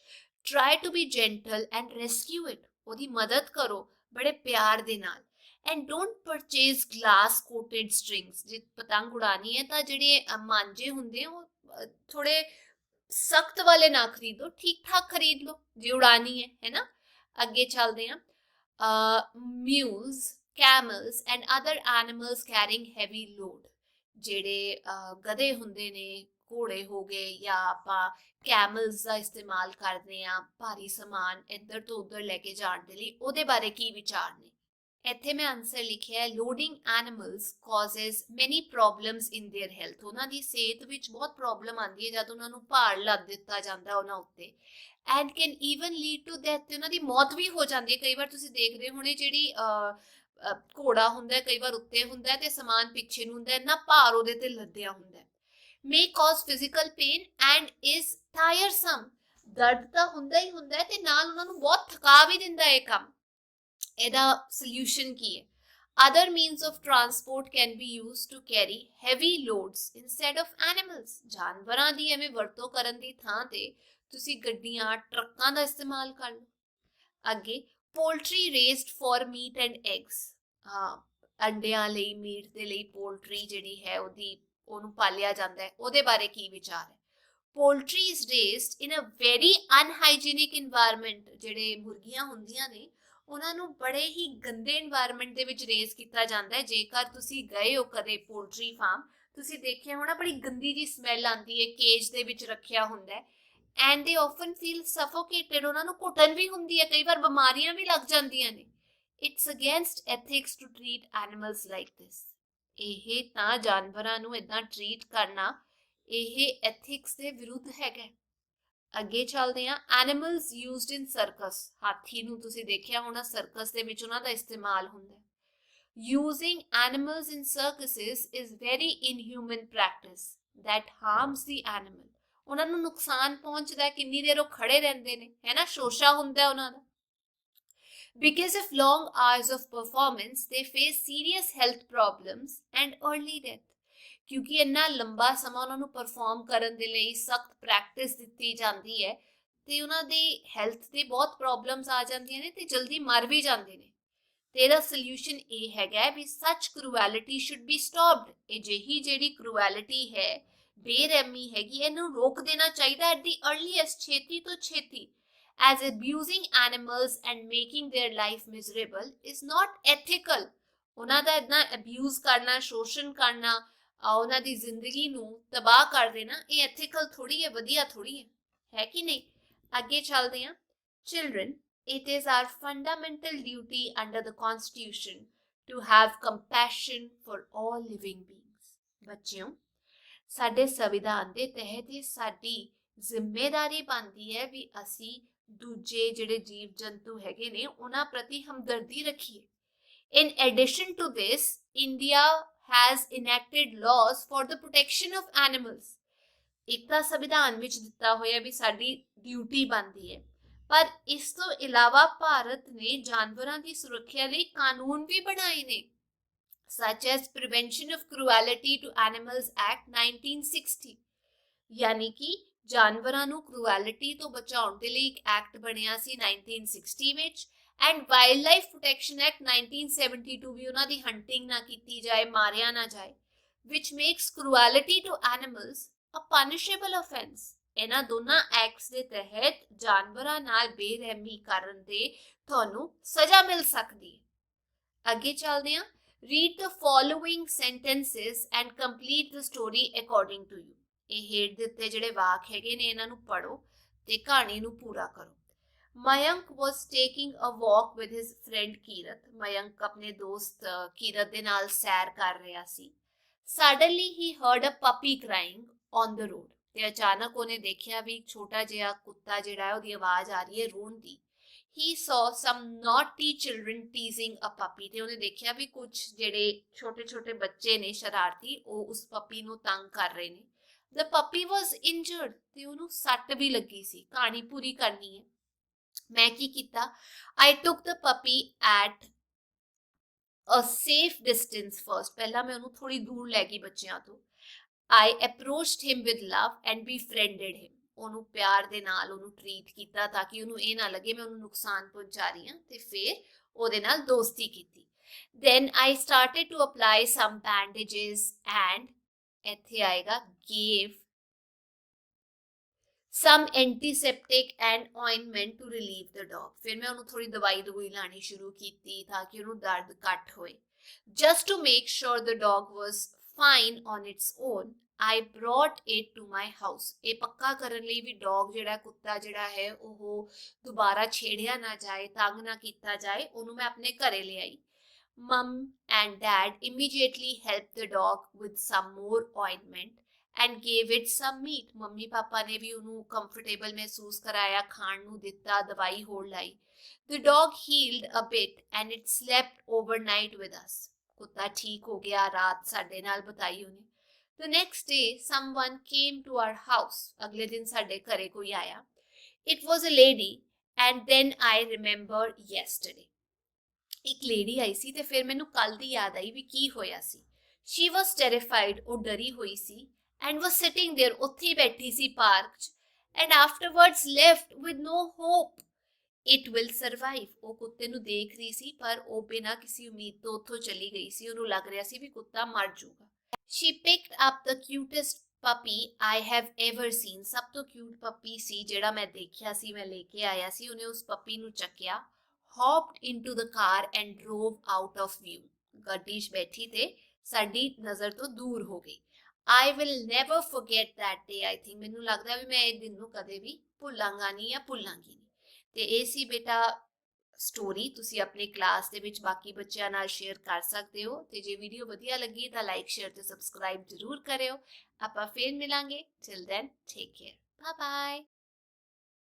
try to be gentle and rescue it, ਉਹਦੀ ਮਦਦ ਕਰੋ ਬੜੇ ਪਿਆਰ ਦੇ ਨਾਲ। and don't purchase glass coated strings, ਜੇ ਪਤੰਗ ਉਡਾਣੀ ਹੈ ਤਾਂ ਜਿਹੜੇ ਮਾਂਜੇ ਹੁੰਦੇ ਉਹ ਥੋੜੇ ਸਖਤ ਵਾਲੇ ਨਾ ਖਰੀਦੋ, ਠੀਕ ਠਾਕ ਖਰੀਦ ਲਓ ਜੇ ਉਡਾਣੀ ਹੈ ਨਾ। ਅੱਗੇ ਚੱਲਦੇ ਹਾਂ। mules, camels and other animals carrying heavy load, ਜਿਹੜੇ ਗਧੇ ਹੁੰਦੇ ਨੇ, ਘੋੜੇ ਹੋ ਗਏ, ਜਾਂ ਆਪਾਂ ਕੈਮਲਸ ਦਾ ਇਸਤੇਮਾਲ ਕਰਦੇ ਹਾਂ ਭਾਰੀ ਸਮਾਨ ਇੱਧਰ ਤੋਂ ਉੱਧਰ ਲੈ ਕੇ ਜਾਣ ਦੇ ਲਈ, ਉਹਦੇ ਬਾਰੇ ਕੀ ਵਿਚਾਰ ਨੇ। ਇੱਥੇ ਮੈਂ ਆਨਸਰ ਲਿਖਿਆ ਹੈ ਲੋਡਿੰਗ ਐਨੀਮਲਸ ਕਾਜ਼ਸ ਮੈਨੀ ਪ੍ਰੋਬਲਮਸ ਇਨ देयर ਹੈਲਥ, ਉਹਨਾਂ ਦੀ ਸਿਹਤ ਵਿੱਚ ਬਹੁਤ ਪ੍ਰੋਬਲਮ ਆਉਂਦੀ ਹੈ ਜਦ ਉਹਨਾਂ ਨੂੰ ਭਾਰ ਲੱਦ ਦਿੱਤਾ ਜਾਂਦਾ ਉਹਨਾਂ ਉੱਤੇ, and can even lead to death, ਤੇ ਉਹਨਾਂ ਦੀ ਮੌਤ ਵੀ ਹੋ ਜਾਂਦੀ ਹੈ। ਕਈ ਵਾਰ ਤੁਸੀਂ ਦੇਖਦੇ ਹੋਣੇ ਜਿਹੜੀ ਘੋੜਾ ਹੁੰਦਾ ਕਈ ਵਾਰ ਉੱਤੇ ਹੁੰਦਾ ਤੇ ਸਮਾਨ ਪਿੱਛੇ ਨੂੰ ਹੁੰਦਾ, ਇੰਨਾ ਭਾਰ ਉਹਦੇ ਤੇ ਲੱਦਿਆ ਹੁੰਦਾ। may cause physical pain and is tiresome, ਦਰਦ ਤਾਂ ਹੁੰਦਾ ਹੀ ਹੁੰਦਾ ਹੈ ਤੇ ਨਾਲ ਉਹਨਾਂ ਨੂੰ ਬਹੁਤ ਥਕਾ ਵੀ ਦਿੰਦਾ ਇਹ ਕੰਮ। ਇਹਦਾ ਸੋਲੂਸ਼ਨ ਕੀ ਹੈ? other means of transport can be used to carry heavy loads instead of animals, ਜਾਨਵਰਾਂ ਦੀ ਐਵੇਂ ਵਰਤੋਂ ਕਰਨ ਦੀ ਥਾਂ ਤੇ ਤੁਸੀਂ ਗੱਡੀਆਂ ਟਰੱਕਾਂ ਦਾ ਇਸਤੇਮਾਲ ਕਰ ਲਓ। ਅੱਗੇ poultry raised for meat and eggs, ਅੰਡਿਆਂ ਲਈ, ਮੀਟ ਦੇ ਲਈ ਪੋਲਟਰੀ ਜਿਹੜੀ ਹੈ ਉਹਨੂੰ ਪਾਲਿਆ ਜਾਂਦਾ ਹੈ, ਉਹਦੇ ਬਾਰੇ ਕੀ ਵਿਚਾਰ ਹੈ? poultry is raised in a very unhygienic environment, ਜਿਹੜੇ ਮੁਰਗੀਆਂ ਹੁੰਦੀਆਂ ਨੇ ਉਹਨਾਂ ਨੂੰ ਬੜੇ ਹੀ ਗੰਦੇ এনवायरमेंट ਦੇ ਵਿੱਚ ਰੇਜ਼ ਕੀਤਾ ਜਾਂਦਾ ਹੈ। ਜੇਕਰ ਤੁਸੀਂ ਗਏ ਹੋ ਕਦੇ ਪੋਲਟਰੀ ਫਾਰਮ, ਤੁਸੀਂ ਦੇਖਿਆ ਹੋਣਾ ਬੜੀ ਗੰਦੀ ਜੀ ਸਮੈਲ ਆਉਂਦੀ ਹੈ, ਕੇਜ ਦੇ ਵਿੱਚ ਰੱਖਿਆ ਹੁੰਦਾ ਹੈ, ਐਂਡ ਦੇ ਆਫਨ ਫੀਲ ਸਫੋਕੇਟਡ, ਉਹਨਾਂ ਨੂੰ ਘੁਟਨ ਵੀ ਹੁੰਦੀ ਹੈ, ਕਈ ਵਾਰ ਬਿਮਾਰੀਆਂ ਵੀ ਲੱਗ ਜਾਂਦੀਆਂ ਨੇ। It's against ethics to treat animals like this, ਇਹ ਤਾਂ ਜਾਨਵਰਾਂ ਨੂੰ ਇਦਾਂ ਟ੍ਰੀਟ ਕਰਨਾ ਇਹ ਐਥਿਕਸ ਦੇ ਵਿਰੁੱਧ ਹੈਗਾ। ਅੱਗੇ ਚੱਲਦੇ ਹਾਂ। ਐਨੀਮਲਸ ਯੂਜ਼ਡ ਇਨ ਸਰਕਸ, ਹਾਥੀ ਨੂੰ ਤੁਸੀਂ ਦੇਖਿਆ ਹੋਣਾ ਸਰਕਸ ਦੇ ਵਿੱਚ ਉਹਨਾਂ ਦਾ ਇਸਤੇਮਾਲ ਹੁੰਦਾ। Using animals in circuses is very inhuman practice that harms the animal, ਉਹਨਾਂ ਨੂੰ ਨੁਕਸਾਨ ਪਹੁੰਚਦਾ, ਕਿੰਨੀ ਦੇਰ ਉਹ ਖੜੇ ਰਹਿੰਦੇ ਨੇ, ਹੈ ਨਾ, ਸ਼ੋਸ਼ਾ ਹੁੰਦਾ ਉਹਨਾਂ ਦਾ। Because of long hours of performance, they face serious health problems and early death. ਕਿਉਂਕਿ ਇੰਨਾ ਲੰਬਾ ਸਮਾਂ ਉਹਨਾਂ ਨੂੰ ਪਰਫਾਰਮ ਕਰਨ ਦੇ ਲਈ ਸਖਤ ਪ੍ਰੈਕਟਿਸ ਦਿੱਤੀ ਜਾਂਦੀ ਹੈ ਤੇ ਉਹਨਾਂ ਦੀ ਹੈਲਥ ਤੇ ਬਹੁਤ ਪ੍ਰੋਬਲਮਸ ਆ ਜਾਂਦੀਆਂ ਨੇ ਤੇ ਜਲਦੀ ਮਰ ਵੀ ਜਾਂਦੇ ਨੇ। ਤੇ ਇਹਦਾ ਸੋਲੂਸ਼ਨ ਇਹ ਹੈਗਾ ਵੀ ਸੱਚ ਕਰੂਐਲਿਟੀ ਸ਼ੁੱਡ ਬੀ ਸਟਾਪਡ, ਇਹ ਜਿਹੀ ਜਿਹੜੀ ਕਰੂਐਲਿਟੀ ਹੈ, ਬੇਰਹਿਮੀ ਹੈਗੀ, ਇਹਨੂੰ ਰੋਕ ਦੇਣਾ ਚਾਹੀਦਾ ਐਟ ਦੀ ਅਰਲੀਐਸਟ, ਛੇਤੀ ਤੋਂ ਛੇਤੀ। as abusing animals and making their life miserable is not ethical, ਉਹਨਾਂ ਦਾ ਇਦਾਂ ਅਬਿਊਜ਼ ਕਰਨਾ, ਸ਼ੋਸ਼ਣ ਕਰਨਾ, ਉਹਨਾਂ ਦੀ ਜ਼ਿੰਦਗੀ ਨੂੰ ਤਬਾਹ ਕਰ ਦੇਣਾ, ਇਹ ਐਥੀਕਲ ਥੋੜੀ ਹੈ, ਵਧੀਆ ਥੋੜੀ ਹੈ ਕਿ ਨਹੀਂ। ਅੱਗੇ ਚੱਲਦੇ ਹਾਂ। children, it is our fundamental duty under the constitution to have compassion for all living beings. ਬੱਚਿਓ, ਸਾਡੇ ਸੰਵਿਧਾਨ ਦੇ ਤਹਿਤ ਇਹ ਸਾਡੀ ਜ਼ਿੰਮੇਵਾਰੀ ਬਣਦੀ ਹੈ ਵੀ ਅਸੀਂ ਦੂਜੇ ਜਿਹੜੇ ਜੀਵ ਜੰਤੂ ਹੈਗੇ ਨੇ ਉਹਨਾਂ ਪ੍ਰਤੀ ਹਮਦਰਦੀ ਰੱਖੀਏ। In addition to this, India has enacted laws for the protection of animals. ਇੱਕ ਤਾਂ ਸੰਵਿਧਾਨ ਵਿੱਚ ਦਿੱਤਾ ਹੋਇਆ ਵੀ ਸਾਡੀ ਡਿਊਟੀ ਬਣਦੀ ਹੈ, ਪਰ ਇਸ ਤੋਂ ਇਲਾਵਾ ਭਾਰਤ ਨੇ ਜਾਨਵਰਾਂ ਦੀ ਸੁਰੱਖਿਆ ਲਈ ਕਾਨੂੰਨ ਵੀ ਬਣਾਏ ਨੇ, such as Prevention of Cruelty to Animals Act 1960, ਯਾਨੀ ਕਿ ਜਾਨਵਰਾਂ ਨੂੰ ਕਰੂਐਲਿਟੀ ਤੋਂ ਬਚਾਉਣ ਦੇ ਲਈ ਇੱਕ ਐਕਟ ਬਣਿਆ ਸੀ 1960 ਵਿੱਚ, and wild life protection act 1972 ਵੀ ਉਹਨਾਂ ਦੀ ਹੰਟਿੰਗ ਨਾ ਕੀਤੀ ਜਾਏ, ਮਾਰਿਆ ਨਾ ਜਾਏ, which makes cruelty to animals a punishable offense. ਇਹਨਾਂ ਦੋਨਾਂ ਐਕਟਸ ਦੇ ਤਹਿਤ ਜਾਨਵਰਾਂ ਨਾਲ ਬੇਰਹਿਮੀ ਕਰਨ ਦੇ ਤੁਹਾਨੂੰ ਸਜ਼ਾ ਮਿਲ ਸਕਦੀ ਹੈ। ਅੱਗੇ ਚੱਲਦੇ ਹਾਂ। Read the following sentences and complete the story according to you. ਇਹ ਹੇਠ ਦਿੱਤੇ ਜਿਹੜੇ ਵਾਕ ਹੈਗੇ ਨੇ ਇਹਨਾਂ ਨੂੰ ਪੜੋ ਤੇ ਕਹਾਣੀ ਨੂੰ ਪੂਰਾ ਕਰੋ। Mayank was taking a walk with his friend Kirat. Mayank ਆਪਣੇ ਦੋਸਤ ਕੀਰਤ ਦੇ ਨਾਲ ਸੈਰ ਕਰ ਰਿਹਾ ਸੀ। Suddenly he heard a puppy crying on the road. ਤੇ ਅਚਾਨਕ ਉਹਨੇ ਦੇਖਿਆ ਵੀ ਇੱਕ ਛੋਟਾ ਜਿਹਾ ਕੁੱਤਾ ਜਿਹੜਾ ਹੈ ਉਹਦੀ ਆਵਾਜ਼ ਆ ਰਹੀ ਹੈ ਰੋਣ ਦੀ। He saw some naughty children teasing a puppy. ਤੇ ਉਹਨੇ ਦੇਖਿਆ ਵੀ ਕੁਝ ਜਿਹੜੇ ਛੋਟੇ ਛੋਟੇ ਬੱਚੇ ਨੇ ਸ਼ਰਾਰਤੀ ਉਹ ਉਸ ਪੱਪੀ ਨੂੰ ਤੰਗ ਕਰ ਰਹੇ ਨੇ। The puppy was injured. ਤੇ ਉਹਨੂੰ ਸੱਟ ਵੀ ਲੱਗੀ ਸੀ। ਕਹਾਣੀ ਪੂਰੀ ਕਰਨੀ ਹੈ। ਮੈਂ ਕੀ ਕੀਤਾ? I took the puppy at a safe distance first. ਪਹਿਲਾਂ ਮੈਂ ਉਹਨੂੰ ਥੋੜੀ ਦੂਰ ਲੈ ਗਈ ਬੱਚਿਆਂ ਤੋਂ। I approached him with love and befriended him. ਉਹਨੂੰ ਪਿਆਰ ਦੇ ਨਾਲ ਉਹਨੂੰ ਟ੍ਰੀਟ ਕੀਤਾ ਤਾਂ ਕਿ ਉਹਨੂੰ ਇਹ ਨਾ ਲੱਗੇ ਮੈਂ ਉਹਨੂੰ ਨੁਕਸਾਨ ਪਹੁੰਚਾ ਰਹੀ ਹਾਂ ਤੇ ਫਿਰ ਉਹਦੇ ਨਾਲ ਦੋਸਤੀ ਕੀਤੀ। Then I started to apply some bandages and ਇੱਥੇ ਆਏਗਾ gave some antiseptic and ointment to relieve the dog. ਫਿਰ ਮੈਂ ਉਹਨੂੰ ਥੋੜੀ ਦਵਾਈ ਲਾਣੀ ਸ਼ੁਰੂ ਕੀਤੀ ਤਾਂ ਕਿ ਉਹਨੂੰ ਦਰਦ ਘੱਟ ਹੋਏ। Just to make sure the dog was fine on its own, I brought it to my house. ਇਹ ਪੱਕਾ ਕਰਨ ਲਈ ਵੀ ਡੌਗ ਜਿਹੜਾ ਕੁੱਤਾ ਜਿਹੜਾ ਹੈ ਉਹ ਦੁਬਾਰਾ ਛੇੜਿਆ ਨਾ ਜਾਏ, ਤੰਗ ਨਾ ਕੀਤਾ ਜਾਏ, ਉਹਨੂੰ ਮੈਂ ਆਪਣੇ ਘਰੇ ਲਿਆਈ। Mum and Dad immediately helped the dog with some more ointment and gave it some meat. Mummy papa ਨੇ ਵੀ ਉਹਨੂੰ ਕੰਫਰਟੇਬਲ ਮਹਿਸੂਸ ਕਰਾਇਆ, ਖਾਣ ਨੂੰ ਦਿੱਤਾ, ਦਵਾਈ ਹੋਰ ਲਾਈ। The dog healed a bit and it slept overnight with us. ਕੁੱਤਾ ਠੀਕ ਹੋ ਗਿਆ, ਰਾਤ ਸਾਡੇ ਨਾਲ ਬਿਤਾਈ ਉਹਨੇ। The next day someone came to our house. ਅਗਲੇ ਦਿਨ ਸਾਡੇ ਘਰੇ ਕੋਈ ਆਇਆ। It was a lady and then I remember yesterday. ਇੱਕ ਲੇਡੀ ਆਈ ਸੀ ਤੇ ਫਿਰ ਮੈਨੂੰ ਕੱਲ ਦੀ ਯਾਦ ਆਈ ਵੀ ਕੀ ਹੋਇਆ ਸੀ। She was terrified. ਉਹ ਡਰੀ ਹੋਈ ਸੀ and was sitting there. ਉੱਥੇ ਹੀ ਬੈਠੀ ਸੀ ਪਾਰਕ 'ਚ and afterwards left with no hope. It will survive. ਉਹ ਕੁੱਤੇ ਨੂੰ ਦੇਖ ਰਹੀ ਸੀ ਪਰ ਉਹ ਬਿਨਾਂ ਕਿਸੇ ਉਮੀਦ ਤੋਂ ਉੱਥੋਂ ਚਲੀ ਗਈ ਸੀ। ਉਹਨੂੰ ਲੱਗ ਰਿਹਾ ਸੀ ਵੀ ਕੁੱਤਾ ਮਰ ਜਾਊਗਾ। She picked up the cutest puppy I have ever seen. ਸਭ ਤੋਂ ਕਿਊਟ ਪੱਪੀ ਸੀ ਜਿਹੜਾ ਮੈਂ ਦੇਖਿਆ ਸੀ, ਮੈਂ ਲੈ ਕੇ ਆਇਆ ਸੀ। ਉਹਨੇ ਉਸ ਪੱਪੀ ਨੂੰ ਚੱਕਿਆ, hopped into the car and drove out of view. ਗੱਡੀ 'ਚ ਬੈਠੀ ਤੇ ਸਾਡੀ ਨਜ਼ਰ ਤੋਂ ਦੂਰ ਹੋ ਗਈ। I will never forget that day. I think ਮੈਨੂੰ ਲੱਗਦਾ ਵੀ ਮੈਂ ਇਹ ਦਿਨ ਨੂੰ ਕਦੇ ਵੀ ਭੁੱਲਾਂਗਾ ਨਹੀਂ ਜਾਂ ਭੁੱਲਾਂਗੀ ਨਹੀਂ। ਤੇ ਇਹ ਸੀ ਬੇਟਾ ਸਟੋਰੀ। ਤੁਸੀਂ ਆਪਣੀ ਕਲਾਸ ਦੇ ਵਿੱਚ ਬਾਕੀ ਬੱਚਿਆਂ ਨਾਲ ਸ਼ੇਅਰ ਕਰ ਸਕਦੇ ਹੋ ਤੇ ਜੇ ਵੀਡੀਓ ਵਧੀਆ ਲੱਗੀ ਤਾਂ ਲਾਈਕ ਸ਼ੇਅਰ ਤੇ ਸਬਸਕ੍ਰਾਈਬ ਜ਼ਰੂਰ ਕਰਿਓ। ਆਪਾਂ ਫੇਰ ਮਿਲਾਂਗੇ। Till then, take care. Bye bye.